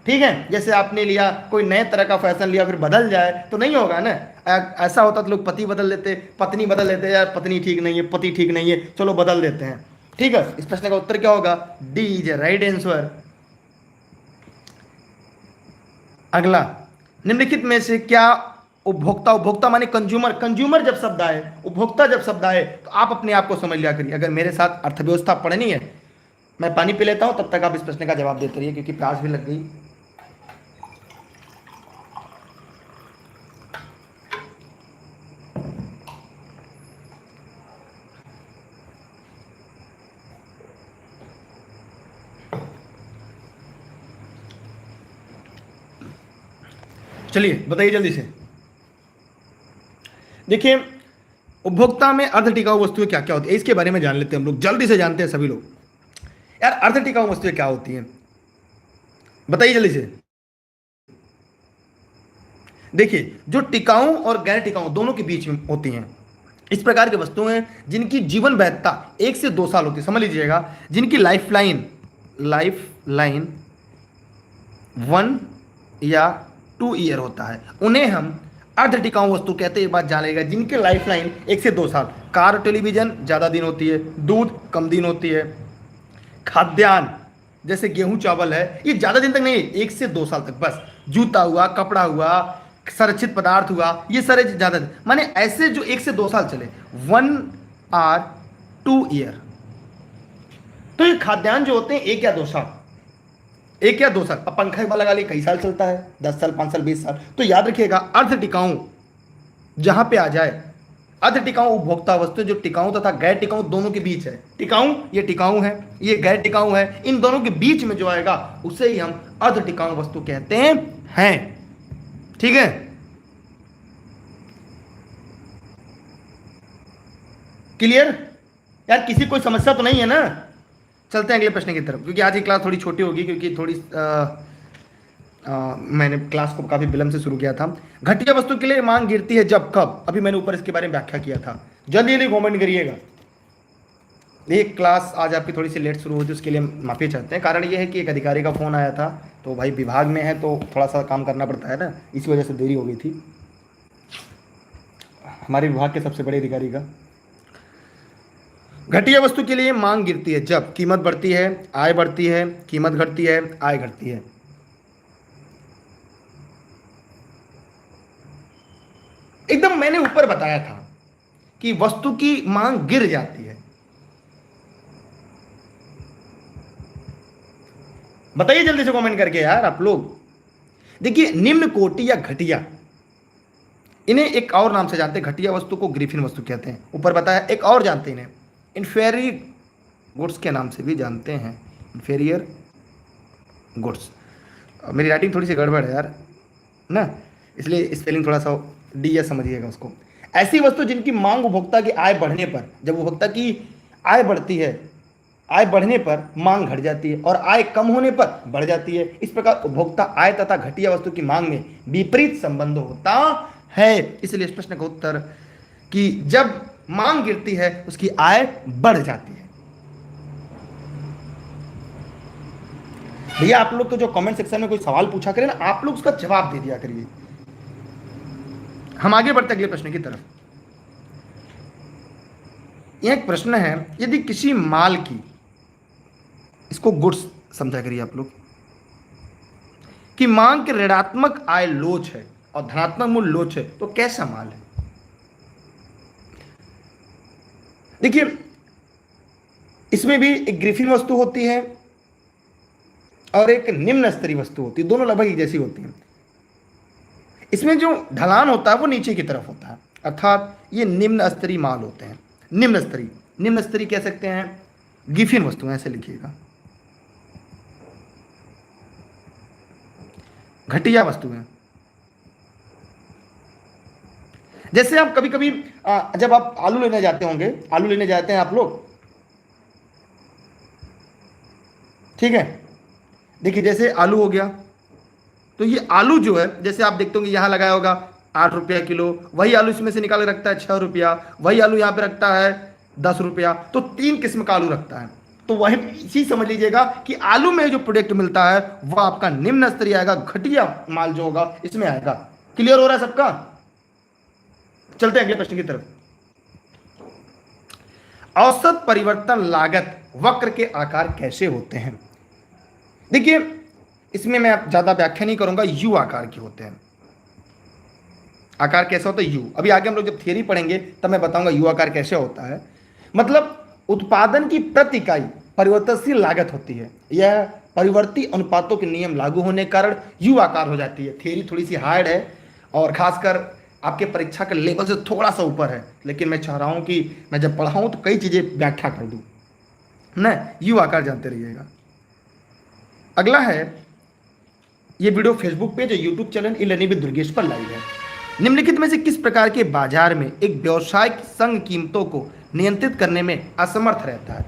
ठीक है, जैसे आपने लिया कोई नए तरह का फैशन लिया फिर बदल जाए तो नहीं होगा ना। ऐसा होता तो लोग पति बदल लेते, पत्नी बदल लेते, यार पत्नी ठीक नहीं है, पति ठीक नहीं है, चलो बदल देते हैं। ठीक है, इस प्रश्न का उत्तर क्या होगा? D is a right answer. अगला, निम्नलिखित में से क्या उपभोक्ता माने कंज्यूमर जब शब्द आए, उपभोक्ता जब शब्द आए, तो आप अपने आप को समझ लिया करिए। अगर मेरे साथ अर्थव्यवस्था पढ़नी है, मैं पानी पी लेता हूं, तब तक आप इस प्रश्न का जवाब देते रहिए, क्योंकि प्यास भी लग गई। चलिए बताइए जल्दी से। देखिए, उपभोक्ता में अर्ध टिकाऊ वस्तुएं क्या क्या होती है, इसके बारे में जान लेते हैं हम लोग, जल्दी से जानते हैं सभी लोग। यार अर्ध टिकाऊ वस्तुएं क्या होती हैं, बताइए जल्दी से। देखिए, जो टिकाऊ और गैर टिकाऊ दोनों के बीच में होती हैं, इस प्रकार की वस्तुएं जिनकी जीवन वैधता 1 से 2 साल होती है, समझ लीजिएगा, जिनकी लाइफ लाइन 1 या 2 ईयर होता है, उन्हें हम अर्ध टिकाऊ वस्तु कहते हैं। ये बात जानेगा, जिनकी लाइफ लाइन 1 से 2 साल। कार टेलीविजन ज़्यादा दिन होती है, दूध कम दिन होती है, खाद्यान्न जैसे गेहूं चावल है, ये ज़्यादा दिन तक नहीं, 1 से 2 साल तक बस। जूता हुआ, कपड़ा हुआ, संरक्षित पदार्थ हुआ, ये सारे ज़्यादा दिन, माने ऐसे जो 1 से 2 साल चले, 1 और 2 ईयर। तो ये खाद्यान्न जो होते हैं 1 या 2 साल, 1 या 2 साल। अब पंखा एक बार लगा लिए कई साल चलता है, 10 साल, 5 साल, 20 साल। तो याद रखिएगा, अर्ध टिकाऊ जहां पे आ जाए, अर्ध टिकाऊ उपभोक्ता वस्तु जो टिकाऊ तथा गैर टिकाऊ दोनों के बीच है। टिकाऊ, ये टिकाऊ है, ये गैर टिकाऊ है, इन दोनों के बीच में जो आएगा उसे ही हम अर्ध टिकाऊ वस्तु कहते हैं। ठीक है, क्लियर? यार किसी कोई समस्या तो नहीं है ना? चलते हैं अगले प्रश्न की तरफ, क्योंकि आज की क्लास थोड़ी छोटी होगी, क्योंकि थोड़ी मैंने क्लास को काफ़ी विलंब से शुरू किया था। घटिया वस्तु के लिए मांग गिरती है जब, कब? अभी मैंने ऊपर इसके बारे में व्याख्या किया था, जल्दी जल्दी कमेंट करिएगा। ये क्लास आज आपकी थोड़ी सी लेट शुरू होती है, उसके लिए माफ़ी चाहते हैं। कारण ये है कि एक अधिकारी का फ़ोन आया था, तो भाई विभाग में है तो थोड़ा सा काम करना पड़ता है ना, इसी वजह से देरी हो गई थी हमारे विभाग के सबसे बड़े अधिकारी का। घटिया वस्तु के लिए मांग गिरती है जब कीमत बढ़ती है, आय बढ़ती है, कीमत घटती है, आय घटती है। एकदम मैंने ऊपर बताया था कि वस्तु की मांग गिर जाती है। बताइए जल्दी से कमेंट करके यार आप लोग। देखिए, निम्न कोटि या घटिया, इन्हें एक और नाम से जानते हैं। घटिया वस्तु को ग्रिफिन वस्तु कहते हैं, ऊपर बताया। एक और जानते हैं, इन्हें इन्फेरियर गुड्स के नाम से भी जानते हैं। इन्फेरियर गुड्स, मेरी राइटिंग थोड़ी सी गड़बड़ है यार ना, इसलिए स्पेलिंग थोड़ा सा डीएस समझिएगा उसको। ऐसी वस्तु जिनकी मांग उपभोक्ता की आय बढ़ने पर, जब उपभोक्ता की आय बढ़ती है आय बढ़ने पर मांग घट जाती है और आय कम होने पर बढ़ जाती है। इस प्रकार उपभोक्ता आय तथा घटिया वस्तु की मांग में विपरीत संबंध होता है। इसलिए इस प्रश्न का उत्तर कि जब मांग गिरती है उसकी आय बढ़ जाती है। भैया आप लोग तो जो कमेंट सेक्शन में कोई सवाल पूछा करें ना, आप लोग उसका जवाब दे दिया करिए। हम आगे बढ़ते अगले प्रश्न की तरफ। यह एक प्रश्न है, यदि किसी माल की, इसको गुड्स समझा करिए आप लोग, कि मांग के ऋणात्मक आय लोच है और धनात्मक मूल्य लोच है, तो कैसा माल है? देखिए, इसमें भी एक ग्रिफिन वस्तु होती है और एक निम्न स्तरीय वस्तु होती है, दोनों लगभग एक जैसी होती हैं। इसमें जो ढलान होता है वो नीचे की तरफ होता है, अर्थात ये निम्न स्तरीय माल होते हैं। निम्न स्तरीय कह सकते हैं गिफिन वस्तुएं, ऐसे लिखिएगा। घटिया वस्तुएं, जैसे आप कभी कभी जब आप आलू लेने जाते होंगे, आलू लेने जाते हैं आप लोग, ठीक है। देखिए जैसे आलू हो गया, तो ये आलू जो है, जैसे आप देखते होंगे यहां लगाया होगा 8 रुपया किलो, वही आलू इसमें से निकाल के रखता है 6 रुपया, वही आलू यहां पे रखता है 10 रुपया, तो 3 किस्म का आलू रखता है। तो वही इसी समझ लीजिएगा कि आलू में जो प्रोडक्ट मिलता है वह आपका निम्न स्तरीय आएगा, घटिया माल जो होगा इसमें आएगा। क्लियर हो रहा है सबका? चलते हैं अगले प्रश्न की तरफ। औसत परिवर्तन लागत वक्र के आकार कैसे होते हैं? देखिए इसमें मैं ज्यादा व्याख्या नहीं करूंगा, यू आकार के होते हैं। आकार कैसे होता है? यू। अभी आगे हम लोग जब थियरी पढ़ेंगे तब मैं बताऊंगा यू आकार कैसे होता है। मतलब उत्पादन की प्रति इकाई परिवर्तनशील लागत होती है, यह परिवर्ती अनुपातों के नियम लागू होने के कारण यू आकार हो जाती है। थियरी थोड़ी सी हार्ड है और खासकर आपके परीक्षा के लेवल से थोड़ा सा ऊपर है, लेकिन मैं चाह रहा हूं कि मैं जब पढ़ाऊं तो कई चीजें व्याख्या कर दूं ना। यू आकार जानते रहिएगा। अगला है, ये वीडियो फेसबुक पेज और YouTube channel e learning with Durgesh पर लाइव है। निम्नलिखित में से किस प्रकार के बाजार में एक व्यवसायिक संघ कीमतों को नियंत्रित करने में असमर्थ रहता है?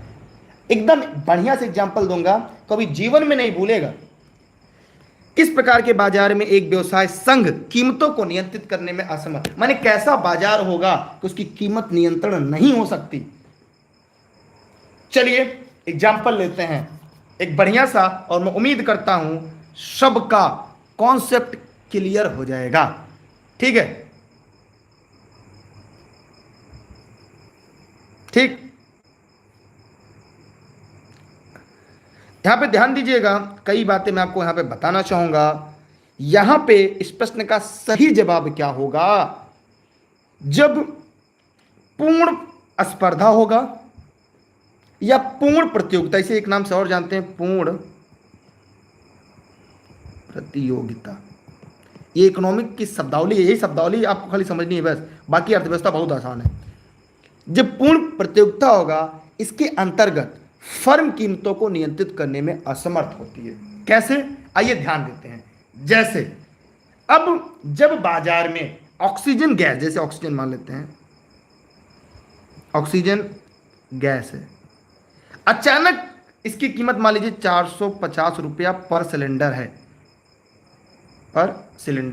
एकदम बढ़िया से एग्जांपल दूंगा, कभी जीवन में नहीं भूलेगा। किस प्रकार के बाजार में एक व्यवसाय संघ कीमतों को नियंत्रित करने में असमर्थ, माने कैसा बाजार होगा कि उसकी कीमत नियंत्रण नहीं हो सकती? चलिए एग्जाम्पल लेते हैं एक बढ़िया सा, और मैं उम्मीद करता हूं सबका कॉन्सेप्ट क्लियर हो जाएगा, ठीक है? ठीक, यहां पे ध्यान दीजिएगा, कई बातें मैं आपको यहां पे बताना चाहूंगा। यहां पे इस प्रश्न का सही जवाब क्या होगा? जब पूर्ण स्पर्धा होगा या पूर्ण प्रतियोगिता, इसे एक नाम से और जानते हैं पूर्ण प्रतियोगिता। ये इकोनॉमिक की शब्दावली, यही शब्दावली आपको खाली समझनी है बस, बाकी अर्थव्यवस्था बहुत आसान है। जब पूर्ण प्रतियोगिता होगा, इसके अंतर्गत फर्म कीमतों को नियंत्रित करने में असमर्थ होती है। कैसे? आइए ध्यान देते हैं। जैसे अब जब बाजार में ऑक्सीजन गैस, जैसे ऑक्सीजन मान लेते हैं, ऑक्सीजन गैस है, अचानक इसकी कीमत मान लीजिए 450 रुपया पर सिलेंडर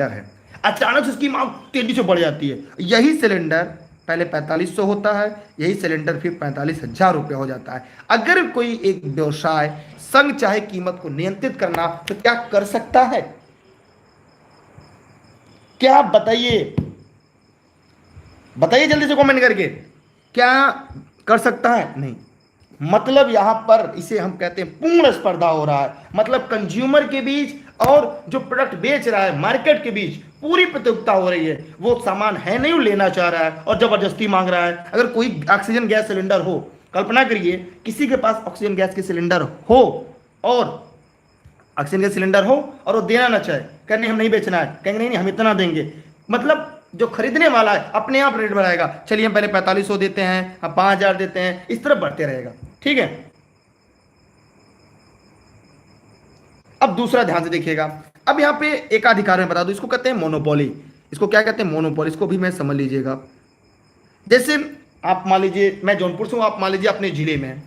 है, अचानक उसकी मांग तेजी से बढ़ जाती है। यही सिलेंडर पहले 4500 होता है, यही सिलेंडर फिर 45,000 रुपया हो जाता है। अगर कोई एक व्यवसाय संघ चाहे कीमत को नियंत्रित करना, तो क्या कर सकता है? क्या बताइए, बताइए जल्दी से कमेंट करके, क्या कर सकता है? नहीं। मतलब यहां पर इसे हम कहते हैं पूर्ण स्पर्धा हो रहा है, मतलब कंज्यूमर के बीच और जो प्रोडक्ट बेच रहा है मार्केट के बीच पूरी प्रतियोगिता हो रही है। वो सामान है नहीं, वो लेना चाह रहा है और जबरदस्ती मांग रहा है। अगर कोई ऑक्सीजन गैस सिलेंडर हो, कल्पना करिए किसी के पास ऑक्सीजन गैस के सिलेंडर हो और ऑक्सीजन गैस सिलेंडर हो और वो देना ना चाहे, कहने हम नहीं बेचना है, कहेंगे नहीं हम इतना देंगे, मतलब जो खरीदने वाला है अपने आप रेट बढ़ाएगा, चलिए हम पहले 4500 देते हैं, हम 5000 देते हैं, इस तरह बढ़ते रहेगा, ठीक है? अब दूसरा ध्यान से देखिएगा। अब यहां पे एकाधिकार में बता दूं, इसको कहते हैं मोनोपोली। इसको क्या कहते हैं? मोनोपोली। इसको भी मैं समझ लीजिएगा। जैसे आप मान लीजिए मैं जौनपुर से हूं, आप मान लीजिए अपने जिले में हैं।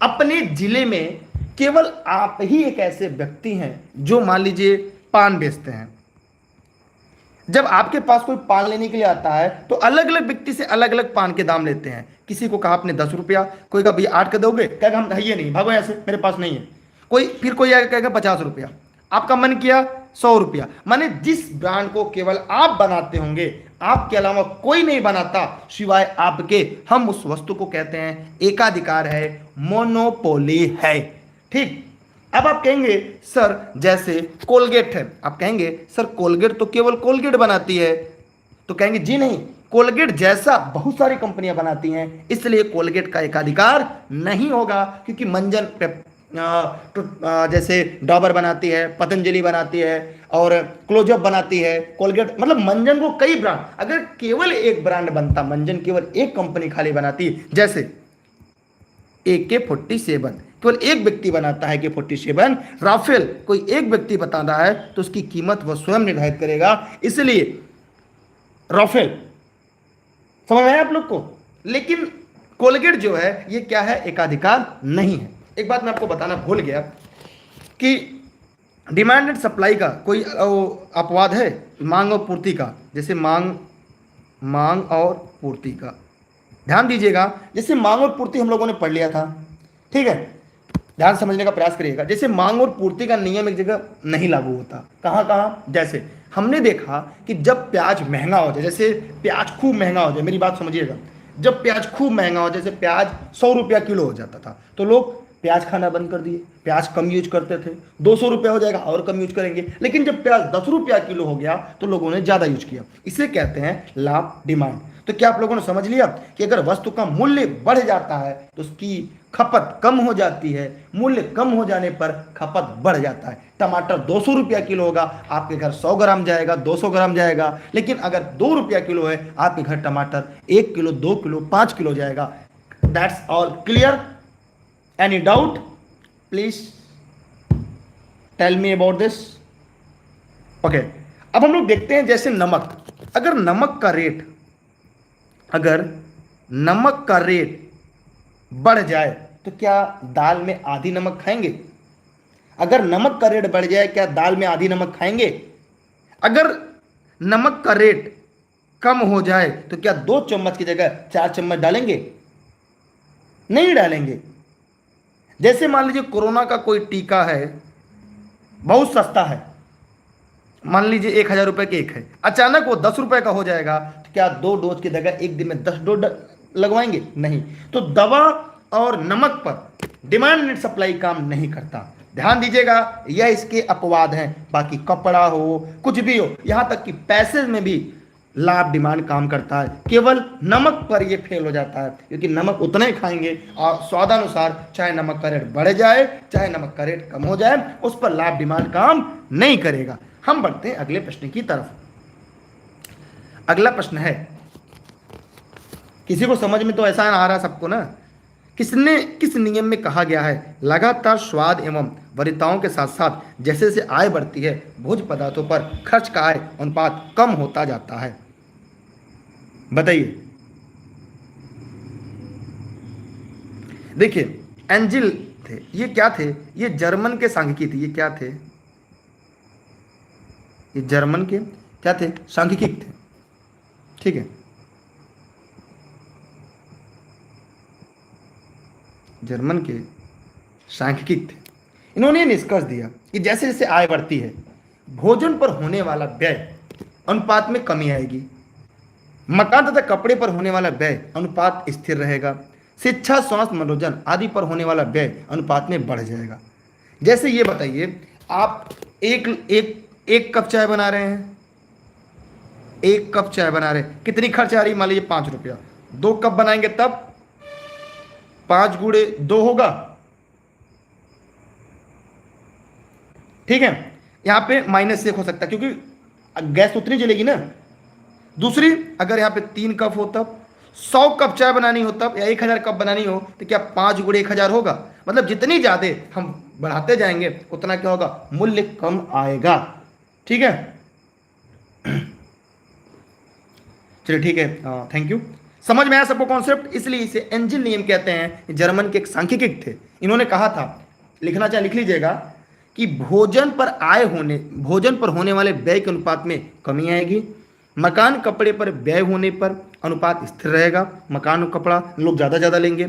अपने जिले में केवल आप ही एक ऐसे व्यक्ति हैं जो मान लीजिए पान बेचते हैं। जब आपके पास कोई पान लेने के लिए आता है तो अलग अलग व्यक्ति से अलग अलग पान के दाम लेते हैं। किसी को कहा आपने 10 रुपया, कोई कहा भैया 8 का दोगे, कहेगा हम ये नहीं, भागो ऐसे, मेरे पास नहीं है। कोई आएगा कहेगा 50 रुपया। आपका मन किया 100 रुपया। माने जिस ब्रांड को केवल आप बनाते होंगे, आपके अलावा कोई नहीं बनाता सिवाय आपके, हम उस वस्तु को कहते हैं एकाधिकार है, मोनोपोली है। ठीक। अब आप कहेंगे सर जैसे कोलगेट है, आप कहेंगे सर कोलगेट तो केवल कोलगेट बनाती है, तो कहेंगे जी नहीं, कोलगेट जैसा बहुत सारी कंपनियां बनाती हैं, इसलिए कोलगेट का एकाधिकार नहीं होगा। क्योंकि मंजन जैसे डॉबर बनाती है, पतंजलि बनाती है और क्लोजअप बनाती है, कोलगेट, मतलब मंजन को कई ब्रांड, अगर केवल एक ब्रांड बनता, मंजन केवल एक कंपनी खाली बनाती, जैसे AK-47 केवल एक व्यक्ति बनाता है AK-47, राफेल कोई एक व्यक्ति बताता है तो उसकी कीमत वह स्वयं निर्धारित करेगा। इसलिए राफेल, समझ आया आप लोग को। लेकिन कोलगेट जो है ये क्या है, एकाधिकार नहीं है। एक बात मैं आपको बताना भूल गया कि डिमांड एंड सप्लाई का कोई अपवाद है मांग और पूर्ति का। जैसे मांग और पूर्ति का ध्यान दीजिएगा। जैसे मांग और पूर्ति हम लोगों ने पढ़ लिया था, ठीक है, ध्यान समझने का प्रयास करिएगा। जैसे मांग और पूर्ति का नियम एक जगह नहीं लागू होता, कहाँ कहाँ, जैसे हमने देखा कि जब प्याज महंगा हो जाए, जैसे प्याज खूब महंगा हो जाए, मेरी बात समझिएगा, जब प्याज खूब महंगा हो, जैसे प्याज 100 रुपया किलो हो जाता था तो लोग प्याज खाना बंद कर दिए, प्याज कम यूज करते थे। 200 रुपया हो जाएगा और कम यूज करेंगे। लेकिन जब प्याज 10 रुपया किलो हो गया तो लोगों ने ज्यादा यूज किया। इसे कहते हैं लाभ, डिमांड। तो क्या आप लोगों ने समझ लिया कि अगर वस्तु का मूल्य बढ़ जाता है तो उसकी खपत कम हो जाती है, मूल्य कम हो जाने पर खपत बढ़ जाता है। टमाटर 200 रुपया किलो होगा, आपके घर 100 ग्राम जाएगा, 200 ग्राम जाएगा। लेकिन अगर 2 रुपया किलो है, आपके घर टमाटर 1 किलो, 2 किलो, 5 किलो जाएगा। That's all clear? Any doubt? Please tell me about this. Okay, अब हम लोग देखते हैं जैसे नमक। अगर नमक का रेट बढ़ जाए तो क्या दाल में आधी नमक खाएंगे? अगर नमक का रेट बढ़ जाए क्या दाल में आधी नमक खाएंगे? अगर नमक का रेट कम हो जाए तो क्या 2 चम्मच की जगह 4 चम्मच डालेंगे? नहीं डालेंगे। जैसे मान लीजिए कोरोना का कोई टीका है, बहुत सस्ता है, मान लीजिए 1000 रुपए के एक है, अचानक वो 10 रुपए का हो जाएगा, तो क्या 2 डोज की जगह एक दिन में 10 डोज लगवाएंगे? नहीं। तो दवा और नमक पर डिमांड एंड सप्लाई काम नहीं करता। ध्यान दीजिएगा, यह इसके अपवाद हैं। बाकी कपड़ा हो, कुछ भी हो, यहां तक कि पैसे में भी लाभ डिमांड काम करता है। केवल नमक पर यह फेल हो जाता है, क्योंकि नमक उतना ही खाएंगे और स्वादानुसार, चाहे नमक का रेट बढ़ जाए चाहे नमक का रेट कम हो जाए, उस पर लाभ डिमांड काम नहीं करेगा। हम बढ़ते हैं अगले प्रश्न की तरफ। अगला प्रश्न है, किसी को समझ में तो ऐसा आ रहा सबको ना, किस नियम में कहा गया है लगातार स्वाद एवं वरीयताओं के साथ साथ जैसे जैसे आय बढ़ती है भोज्य पदार्थों पर खर्च का आय अनुपात कम होता जाता है? बताइए। देखिए एंजिल थे, ये क्या थे? ये जर्मन के सांख्यिकी थे। ये क्या थे? ये जर्मन के क्या थे? सांख्यिकी थे। ठीक है, जर्मन के सांख्यिकी थे। इन्होंने निष्कर्ष दिया कि जैसे जैसे आय बढ़ती है भोजन पर होने वाला व्यय अनुपात में कमी आएगी, मकान तथा कपड़े पर होने वाला व्यय अनुपात स्थिर रहेगा, शिक्षा, स्वास्थ्य, मनोरंजन आदि पर होने वाला व्यय अनुपात में बढ़ जाएगा। जैसे ये बताइए, आप एक कप चाय बना रहे हैं, 1 कप चाय बना रहे हैं, कितनी खर्च आ रही? मान लीजिए 5 रुपया। 2 कप बनाएंगे तब 5 गुणे 2 होगा। ठीक है, यहां पे -1 हो सकता है क्योंकि गैस उतनी जलेगी ना। दूसरी, अगर यहां पे 3 कप हो तब 100 कप चाय बनानी हो तब, या 1000 कप बनानी हो तो क्या 5 गुणे 1000 होगा? मतलब जितनी ज्यादा हम बढ़ाते जाएंगे उतना क्या होगा? मूल्य कम आएगा। ठीक है, चलिए ठीक है, थैंक यू। समझ में आया सबको कॉन्सेप्ट? इसलिए इसे एंजिल नियम कहते हैं। जर्मन के एक सांख्यिकी थे, इन्होंने कहा था, लिखना चाहे लिख लीजिएगा, कि भोजन पर होने वाले व्यय के अनुपात में कमी आएगी, मकान कपड़े पर व्यय होने पर अनुपात स्थिर रहेगा, मकान और कपड़ा लोग ज़्यादा लेंगे,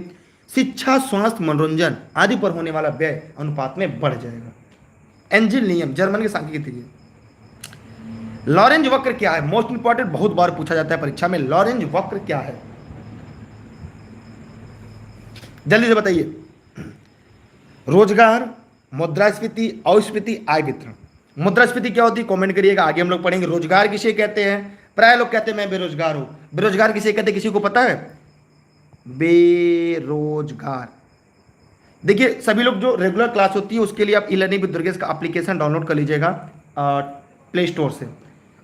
शिक्षा स्वास्थ्य मनोरंजन आदि पर होने वाला व्यय अनुपात में बढ़ जाएगा। एंजिल नियम जर्मन के सांख्यिकी थी। लॉरेंज वक्र क्या है? मोस्ट इंपॉर्टेंट, बहुत बार पूछा जाता है परीक्षा में, लॉरेंज वक्र क्या है? जल्दी से बताइए। रोजगार, मुद्रास्फीति, अस्फीति, आय वितरण। मुद्रास्फीति क्या होती है कमेंट करिएगा, आगे हम लोग पढ़ेंगे। रोजगार किसे कहते हैं? प्राय लोग कहते हैं मैं बेरोजगार हूं। बेरोजगार किसे कहते हैं, किसी को पता है? बेरोजगार, देखिए सभी लोग, जो रेगुलर क्लास होती है उसके लिए आप ई लर्निंग विद दुर्गेश का एप्लीकेशन डाउनलोड कर लीजिएगा प्ले स्टोर से,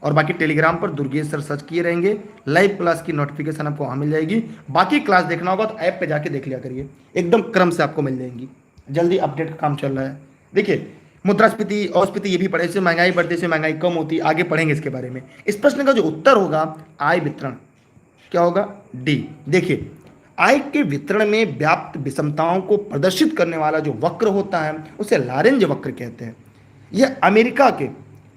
और बाकी टेलीग्राम पर दुर्गेश सर सर्च किए रहेंगे, लाइव क्लास की नोटिफिकेशन आपको वहाँ मिल जाएगी। बाकी क्लास देखना होगा तो ऐप पे जाके देख लिया करिए, एकदम क्रम से आपको मिल जाएंगी। जल्दी अपडेट का काम चल रहा है। देखिए मुद्रास्फीति, अस्फीति ये भी पढ़े, इससे महंगाई बढ़ती है, महंगाई कम होती है, आगे पढ़ेंगे इसके बारे में। इस प्रश्न का जो उत्तर होगा आय वितरण, क्या होगा? डी। देखिए आय के वितरण में व्याप्त विषमताओं को प्रदर्शित करने वाला जो वक्र होता है उसे लॉरेंज वक्र कहते हैं। यह अमेरिका के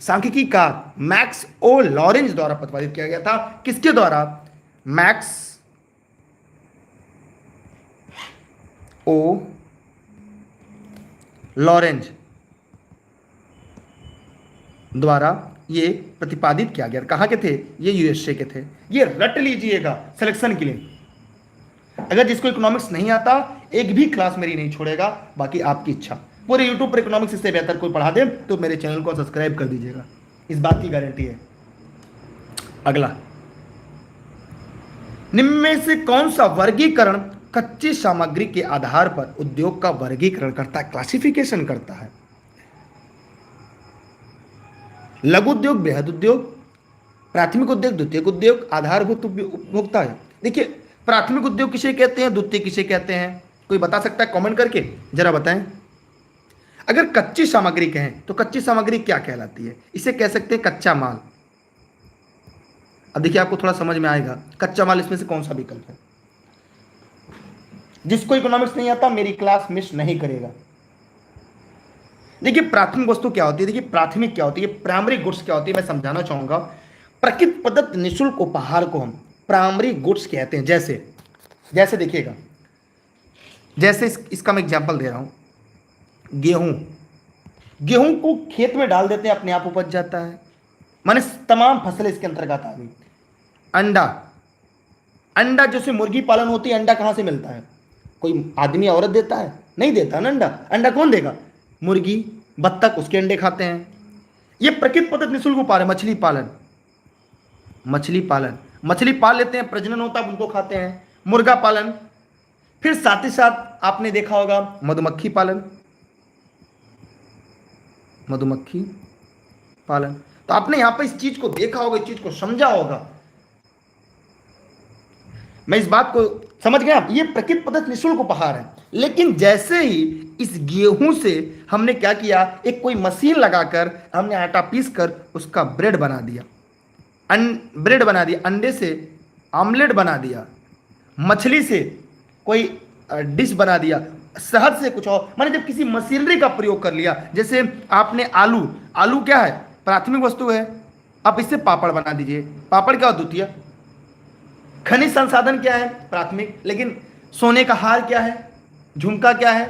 सांख्यिकीकार मैक्स ओ लॉरेंज द्वारा प्रतिपादित किया गया था। किसके द्वारा? मैक्स ओ लॉरेंज द्वारा ये प्रतिपादित किया गया। कहां के थे ये? यूएसए के थे। ये रट लीजिएगा सिलेक्शन के लिए। अगर जिसको इकोनॉमिक्स नहीं आता एक भी क्लास मेरी नहीं छोड़ेगा, बाकी आपकी इच्छा। पूरे यूट्यूब पर इकोनॉमिक्स से बेहतर कोई पढ़ा दे तो मेरे चैनल को सब्सक्राइब कर दीजिएगा, इस बात की गारंटी है। अगला, निम्न में से कौन सा वर्गीकरण कच्ची सामग्री के आधार पर उद्योग का वर्गीकरण करता है, क्लासिफिकेशन करता है? लघु उद्योग, बृहद उद्योग, प्राथमिक उद्योग, द्वितीयक उद्योग, आधारभूत उपभोक्ता है। देखिए प्राथमिक उद्योग किसे कहते हैं, द्वितीय किसे कहते हैं, कोई बता सकता है कमेंट करके जरा बताएं। अगर कच्ची सामग्री कहें तो कच्ची सामग्री क्या कहलाती है? इसे कह सकते हैं कच्चा माल। अब देखिए आपको थोड़ा समझ में आएगा कच्चा माल इसमें से कौन सा विकल्प है। जिसको इकोनॉमिक्स नहीं आता मेरी क्लास मिस नहीं करेगा। देखिए प्राथमिक वस्तु क्या होती है, देखिए प्राथमिक क्या होती है, प्राइमरी गुड्स क्या होती है, मैं समझाना चाहूंगा। प्रकृति प्रदत्त निःशुल्क उपहार को हम प्राइमरी गुड्स कहते हैं। जैसे देखिएगा, जैसे इसका मैं एग्जांपल दे रहा हूं। गेहूं को खेत में डाल देते हैं, अपने आप उपज जाता है, माने तमाम फसलें इसके अंतर्गत आ गई। अंडा जैसे मुर्गी पालन होती है, अंडा कहां से मिलता है? कोई आदमी औरत देता है? नहीं देता ना। अंडा कौन देगा? मुर्गी, बत्तख उसके अंडे खाते हैं। ये प्रकृति प्रदत्त निःशुल्क उपहार है। मछली पाल लेते हैं, प्रजनन होता है, उनको खाते हैं। मुर्गा पालन, फिर साथ ही साथ आपने देखा होगा मधुमक्खी पालन। तो आपने यहां पर इस चीज को देखा होगा, इस चीज को समझा होगा। मैं इस बात को समझ गया, ये प्रकृति प्रदत्त निःशुल्क उपहार है। लेकिन जैसे ही इस गेहूं से हमने क्या किया, एक कोई मशीन लगाकर हमने आटा पीस कर उसका ब्रेड बना दिया, अंडे से आमलेट बना दिया, मछली से कोई डिश बना दिया, शहद से कुछ और, माने जब किसी मशीनरी का प्रयोग कर लिया। जैसे आपने आलू क्या है? प्राथमिक वस्तु है। आप इससे पापड़ बना दीजिए, पापड़ क्या हो? द्वितीय। खनिज संसाधन क्या है? प्राथमिक। लेकिन सोने का हार क्या है, झुमका क्या है,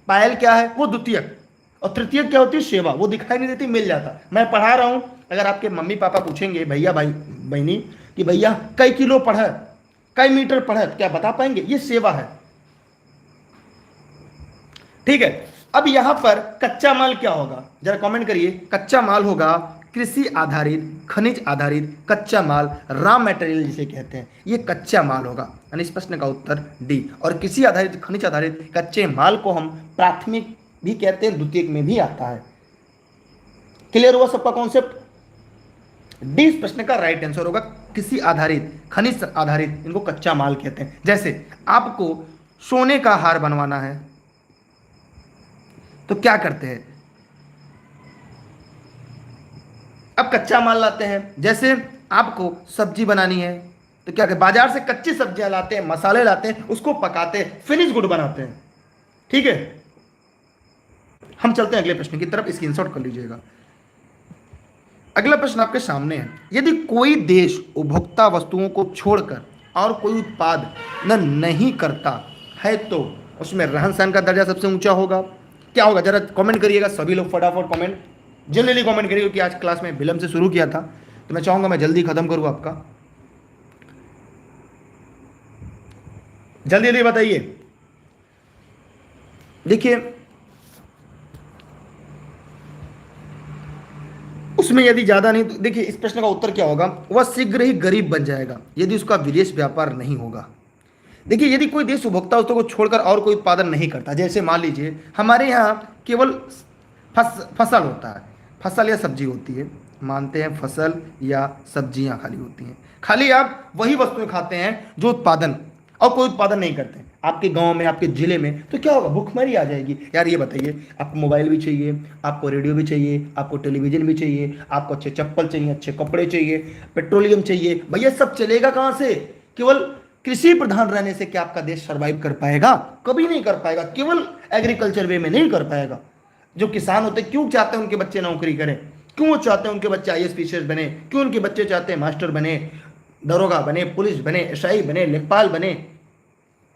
पायल क्या है, वो द्वितीयक। और तृतीयक क्या होती है? सेवा, वो दिखाई नहीं देती, मिल जाता। मैं पढ़ा रहा हूं, अगर आपके मम्मी पापा पूछेंगे भैया बहनी कि भैया कई किलो पढ़े, कई मीटर पढ़े, तो क्या बता पाएंगे? ये सेवा है। ठीक है। अब यहां पर कच्चा माल क्या होगा, जरा कमेंट करिए। कच्चा माल होगा कृषि आधारित, खनिज आधारित कच्चा माल, रॉ मटेरियल जिसे कहते हैं, ये कच्चा माल होगा। यानी इस प्रश्न का उत्तर डी। और कृषि आधारित, खनिज आधारित कच्चे माल को हम प्राथमिक भी कहते हैं, द्वितीयक में भी आता है। क्लियर हुआ सबका कॉन्सेप्ट? डी इस प्रश्न का राइट आंसर होगा। कृषि आधारित, खनिज आधारित, इनको कच्चा माल कहते हैं। जैसे आपको सोने का हार बनवाना है तो क्या करते हैं? अब कच्चा माल लाते हैं। जैसे आपको सब्जी बनानी है, तो क्या बाजार से कच्ची सब्जियां लाते हैं, मसाले लाते हैं, उसको पकाते हैं, फिनिश गुड बनाते हैं। ठीक है, हम चलते हैं अगले प्रश्न की तरफ, स्क्रीनशॉट कर लीजिएगा। अगला प्रश्न आपके सामने है, यदि कोई देश उपभोक्ता वस्तुओं को छोड़कर और कोई उत्पाद न नहीं करता है तो उसमें रहन सहन का दर्जा सबसे ऊंचा होगा। क्या होगा, जरा कमेंट करिएगा सभी लोग, फटाफट कमेंट, जल्दी कमेंट करिए, क्योंकि आज क्लास में विलंब से शुरू किया था तो मैं चाहूंगा मैं जल्दी खत्म करूं आपका। जल्दी जल्दी बताइए। देखिए, उसमें यदि ज्यादा नहीं तो देखिए इस प्रश्न का उत्तर क्या होगा, वह शीघ्र ही गरीब बन जाएगा यदि उसका विदेश व्यापार नहीं होगा। देखिए, यदि कोई देश उपभोक्ता वस्तुओं को छोड़कर और कोई उत्पादन नहीं करता, जैसे मान लीजिए हमारे यहाँ केवल फसल होता है, फसल या सब्जी होती है, मानते हैं फसल या सब्जियां खाली होती हैं, खाली आप वही वस्तुएं खाते हैं जो उत्पादन, और कोई उत्पादन नहीं करते हैं आपके गांव में, आपके जिले में, तो क्या होगा, भूखमरी आ जाएगी। यार ये बताइए, आपको मोबाइल भी चाहिए, आपको रेडियो भी चाहिए, आपको टेलीविजन भी चाहिए, आपको अच्छे चप्पल चाहिए, अच्छे कपड़े चाहिए, पेट्रोलियम चाहिए, भैया सब चलेगा कहाँ से? केवल कृषि प्रधान रहने से क्या आपका देश सर्वाइव कर पाएगा? कभी नहीं कर पाएगा। केवल एग्रीकल्चर वे में नहीं कर पाएगा। जो किसान होते क्यों चाहते हैं उनके बच्चे नौकरी करें? क्यों वो चाहते हैं उनके बच्चे आईएएस पीसीएस बने? क्यों उनके बच्चे चाहते हैं मास्टर बने, दरोगा बने, पुलिस बने, एसआई बने, लेखपाल बने?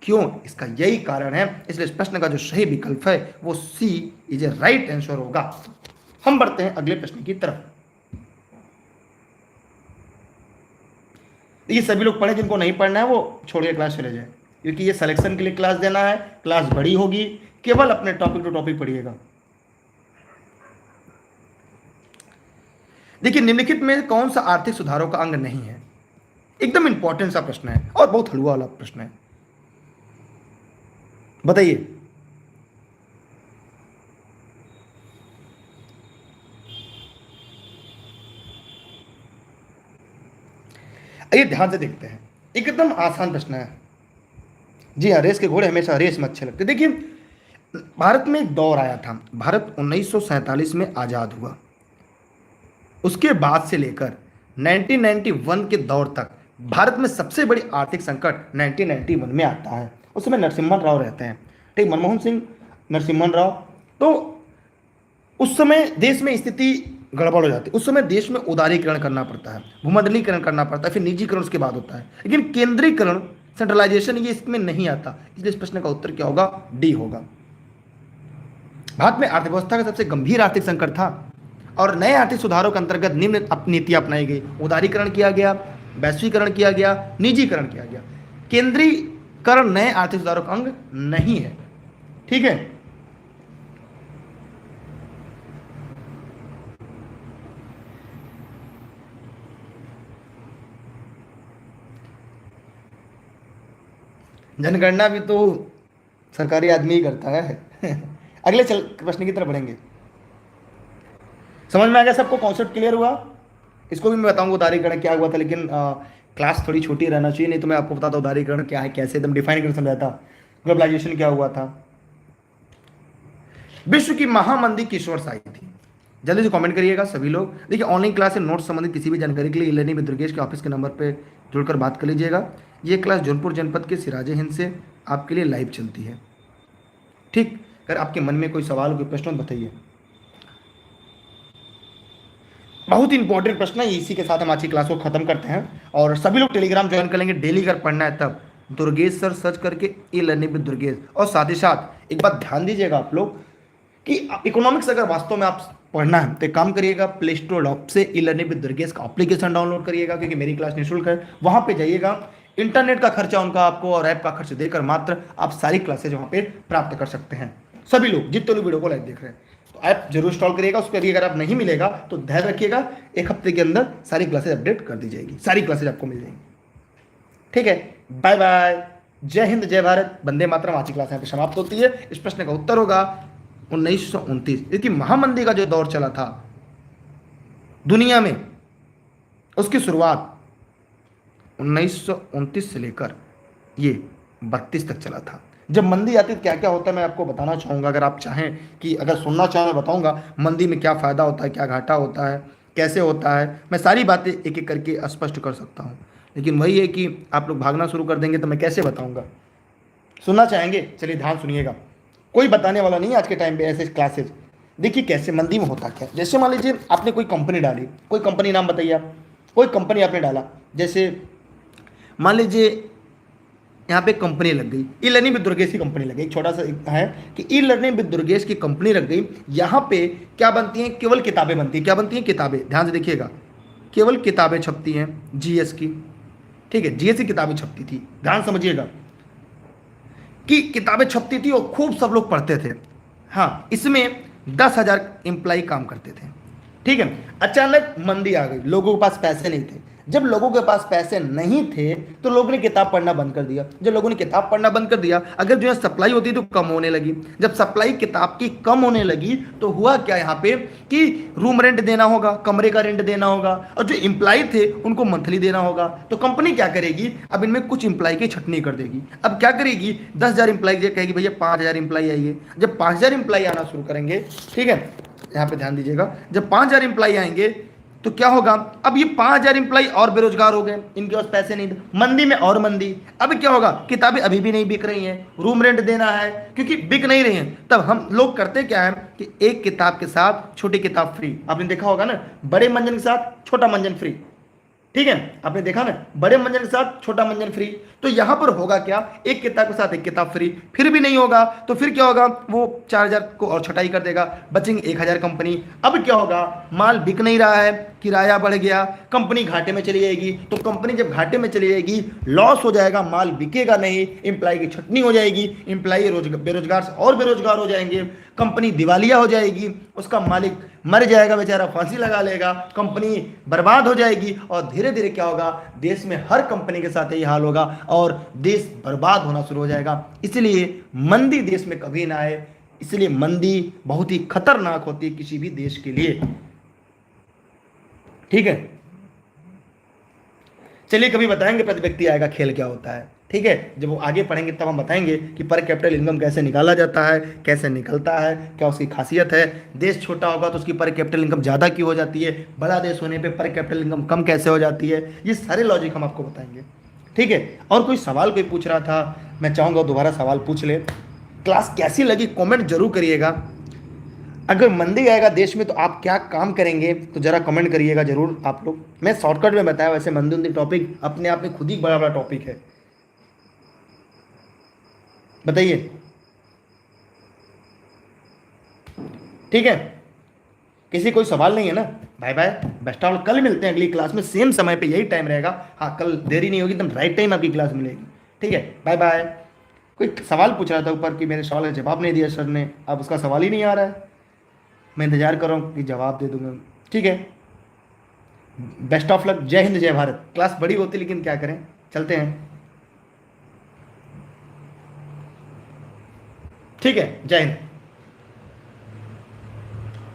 क्यों? इसका यही कारण है। इसलिए इस प्रश्न का जो सही विकल्प है वो सी इज ए राइट आंसर होगा। हम बढ़ते हैं अगले प्रश्न की तरफ। ये सभी लोग पढ़े, जिनको नहीं पढ़ना है वो छोड़ के क्लास चले जाए, क्योंकि ये सिलेक्शन के लिए क्लास देना है, क्लास बड़ी होगी, केवल अपने टॉपिक टू टॉपिक पढ़िएगा। देखिए, निम्नलिखित में कौन सा आर्थिक सुधारों का अंग नहीं है? एकदम इंपॉर्टेंट सा प्रश्न है और बहुत हलवा वाला प्रश्न है, बताइए। आइए ध्यान से देखते हैं, एकदम आसान प्रश्न है। जी हाँ, रेस के घोड़े हमेशा रेस में अच्छे लगते। देखिए, भारत में एक दौर आया था, भारत 1947 में आजाद हुआ, उसके बाद से लेकर 1991 के दौर तक भारत में सबसे बड़ी आर्थिक संकट 1991 में आता है। उस समय नरसिम्हा राव रहते हैं, ठीक, मनमोहन सिंह, नरसिम्हा राव। तो उस समय देश में स्थिति गड़बड़ हो जाती है। उस समय देश में उदारीकरण करना पड़ता है, भूमंडलीकरण करना पड़ता है, फिर निजीकरण उसके बाद होता है, लेकिन केंद्रीकरण, सेंट्रलाइजेशन, ये इसमें नहीं आता। इसलिए इस प्रश्न का उत्तर क्या होगा? डी होगा। भारत में अर्थव्यवस्था का सबसे गंभीर आर्थिक संकट था और नए आर्थिक सुधारों के अंतर्गत निम्न नीतियां अपनाई गई। उदारीकरण किया गया, वैश्वीकरण किया गया, निजीकरण किया गया। केंद्रीकरण नए आर्थिक सुधारों का अंग नहीं है, ठीक है। जनगणना भी तो सरकारी आदमी ही करता है। अगले प्रश्न की तरफ बढ़ेंगे। समझ में आ गया सबको? कॉन्सेप्ट क्लियर हुआ? इसको भी मैं बताऊंगा उदारीकरण क्या हुआ था, लेकिन क्लास थोड़ी छोटी रहना चाहिए, नहीं तो मैं आपको बताता उदारीकरण क्या है, कैसे एकदम डिफाइन कर समझाता। ग्लोबलाइजेशन क्या हुआ था? विश्व की महामंदी किस वर्ष आई थी? जल्दी से कमेंट करिएगा सभी लोग। देखिए, ऑनलाइन क्लास से नोट्स संबंधित किसी भी जानकारी के लिए लर्निंग विद दुर्गेश के ऑफिस के नंबर पर जुड़कर बात कर लीजिएगा। ये क्लास जौनपुर जनपद के सिराजे हिंद से आपके लिए लाइव चलती है, ठीक। अगर आपके मन में कोई सवाल, कोई प्रश्न हो बताइए। बहुत ही इंपॉर्टेंट प्रश्न है। इसी के साथ हम आज की क्लास को खत्म करते हैं और सभी लोग टेलीग्राम ज्वाइन कर लेंगे। डेली अगर पढ़ना है तब दुर्गेश सर सर्च करके ई लर्निंग विद दुर्गेश। और साथ ही साथ एक बात ध्यान दीजिएगा आप लोग कि इकोनॉमिक्स अगर वास्तव में आप पढ़ना है तो काम करिएगा, प्ले स्टोर ऐप से ई लर्निंग विद दुर्गेश का एप्लीकेशन डाउनलोड करिएगा, क्योंकि मेरी क्लास निःशुल्क है। वहां पे जाइएगा, इंटरनेट का खर्चा उनका आपको और ऐप का खर्च देकर मात्र आप सारी क्लासेज वहां पे प्राप्त कर सकते हैं। सभी लोग जितने लोग वीडियो को लाइव देख रहे हैं, तो ऐप जरूर इंस्टॉल करिएगा। उस पर भी अगर आप नहीं मिलेगा तो ध्यान रखिएगा, एक हफ्ते के अंदर सारी क्लासेज अपडेट कर दी जाएगी, सारी क्लासेज आपको मिल जाएंगी, ठीक है। बाय बाय, जय हिंद, जय भारत, वंदे मातरम। आज की क्लास यहाँ पे समाप्त होती है। इस प्रश्न का उत्तर होगा 1929। क्योंकि महामंदी का जो दौर चला था दुनिया में, उसकी शुरुआत 1929 से लेकर ये 32 तक चला था। जब मंदी आती है क्या क्या होता है मैं आपको बताना चाहूँगा। अगर आप चाहें कि अगर सुनना चाहें मैं बताऊँगा मंदी में क्या फ़ायदा होता है, क्या घाटा होता है, कैसे होता है, मैं सारी बातें एक एक करके स्पष्ट कर सकता हूँ। लेकिन वही है कि आप लोग भागना शुरू कर देंगे तो मैं कैसे बताऊंगा। सुनना चाहेंगे? चलिए ध्यान सुनिएगा। कोई बताने वाला नहीं है आज के टाइम पे ऐसे क्लासेज। देखिए कैसे मंदी में होता क्या है। जैसे मान लीजिए आपने कोई कंपनी डाली, कोई कंपनी नाम बताइए आप, कोई कंपनी आपने डाला। जैसे मान लीजिए यहाँ पे कंपनी लग गई, ई लर्निंग विद दुर्गेश की कंपनी लग गई। एक छोटा सा है कि ई लर्निंग विद दुर्गेश की कंपनी लग गई। यहाँ पे क्या बनती हैं? केवल किताबें बनती हैं। क्या बनती हैं? किताबें। ध्यान से देखिएगा, केवल किताबें छपती हैं जीएस की। ठीक है, जीएस की किताबें छपती थी। ध्यान समझिएगा कि किताबें छपती थी और खूब सब लोग पढ़ते थे। हाँ, इसमें 10,000 एम्प्लाई काम करते थे। ठीक है, अचानक मंदी आ गई, लोगों के पास पैसे नहीं थे। जब लोगों के पास पैसे नहीं थे तो लोगों ने किताब पढ़ना बंद कर दिया। जब लोगों ने किताब पढ़ना बंद कर दिया, अगर जो है सप्लाई होती तो कम होने लगी। जब सप्लाई किताब की कम होने लगी तो हुआ क्या यहाँ पे कि रूम रेंट देना होगा, कमरे का रेंट देना होगा, और जो एम्प्लाई थे उनको मंथली देना होगा। तो कंपनी क्या करेगी? अब इनमें कुछ एम्प्लाई की छटनी कर देगी। अब क्या करेगी? 10,000 एम्प्लाई कहेगी भैया 5,000 एम्प्लाई आइए। जब 5,000 एम्प्लाई आना शुरू करेंगे, ठीक है, यहाँ पे ध्यान दीजिएगा, जब 5,000 एम्प्लाई आएंगे तो क्या होगा? अब ये 5,000 एम्प्लाई और बेरोजगार हो गए, इनके पास पैसे नहीं थे, मंदी में और मंदी। अब क्या होगा? किताबें अभी भी नहीं बिक रही हैं, रूम रेंट देना है क्योंकि बिक नहीं रही हैं। तब हम लोग करते क्या है कि एक किताब के साथ छोटी किताब फ्री। आपने देखा होगा ना, बड़े मंजन के साथ छोटा मंजन फ्री। ठीक है, आपने देखा ना, बड़े मंजन के साथ छोटा मंजन फ्री। तो यहां पर होगा क्या? एक किताब के साथ एक किताब फ्री। फिर भी नहीं होगा तो फिर क्या होगा? वो 4,000 को और छटाई कर देगा, बचेंगे 1,000 कंपनी। अब क्या होगा? माल बिक नहीं रहा है, किराया बढ़ गया, कंपनी घाटे में चली जाएगी। तो कंपनी जब घाटे में चली जाएगी, लॉस हो जाएगा, माल बिकेगा नहीं, एम्प्लाई की छटनी हो जाएगी, एम्प्लाई बेरोजगार से और बेरोजगार हो जाएंगे, कंपनी दिवालिया हो जाएगी, उसका मालिक मर जाएगा बेचारा, फांसी लगा लेगा, कंपनी बर्बाद हो जाएगी। और धीरे धीरे क्या होगा? देश में हर कंपनी के साथ यही हाल होगा और देश बर्बाद होना शुरू हो जाएगा। इसलिए मंदी देश में कभी ना आए। इसलिए मंदी बहुत ही खतरनाक होती है किसी भी देश के लिए। ठीक है, चलिए कभी बताएंगे प्रति व्यक्ति आय का खेल क्या होता है। ठीक है, जब वो आगे पढ़ेंगे तब हम बताएंगे कि पर कैपिटल इनकम कैसे निकाला जाता है, कैसे निकलता है, क्या उसकी खासियत है। देश छोटा होगा तो उसकी पर कैपिटल इनकम ज़्यादा क्यों हो जाती है, बड़ा देश होने पे पर कैपिटल इनकम कम कैसे हो जाती है, ये सारे लॉजिक हम आपको बताएंगे। ठीक है, और कोई सवाल कोई पूछ रहा था, मैं चाहूँगा दोबारा सवाल पूछ ले। क्लास कैसी लगी कमेंट जरूर करिएगा। अगर मंदी आएगा देश में तो आप क्या काम करेंगे तो जरा कमेंट करिएगा जरूर आप लोग। मैं शॉर्टकट में बताया, वैसे मंदी टॉपिक अपने आप में खुद ही बड़ा बड़ा टॉपिक है। बताइए, ठीक है, किसी कोई सवाल नहीं है ना? Bye bye, best all. कल मिलते हैं अगली क्लास में, सेम समय पे यही टाइम रहेगा। हाँ, कल देरी नहीं होगी, एकदम राइट टाइम आपकी क्लास मिलेगी। ठीक है, बाय बाय। कोई सवाल पूछ रहा था ऊपर कि मेरे सवाल का जवाब नहीं दिया सर ने, अब उसका सवाल ही नहीं आ रहा है। मैं इंतजार कर रहा हूँ कि जवाब दे दूंगा। ठीक है, बेस्ट ऑफ लक। जय हिंद, जय भारत। क्लास बड़ी होती लेकिन क्या करें, चलते हैं। ठीक है, जय हिंद।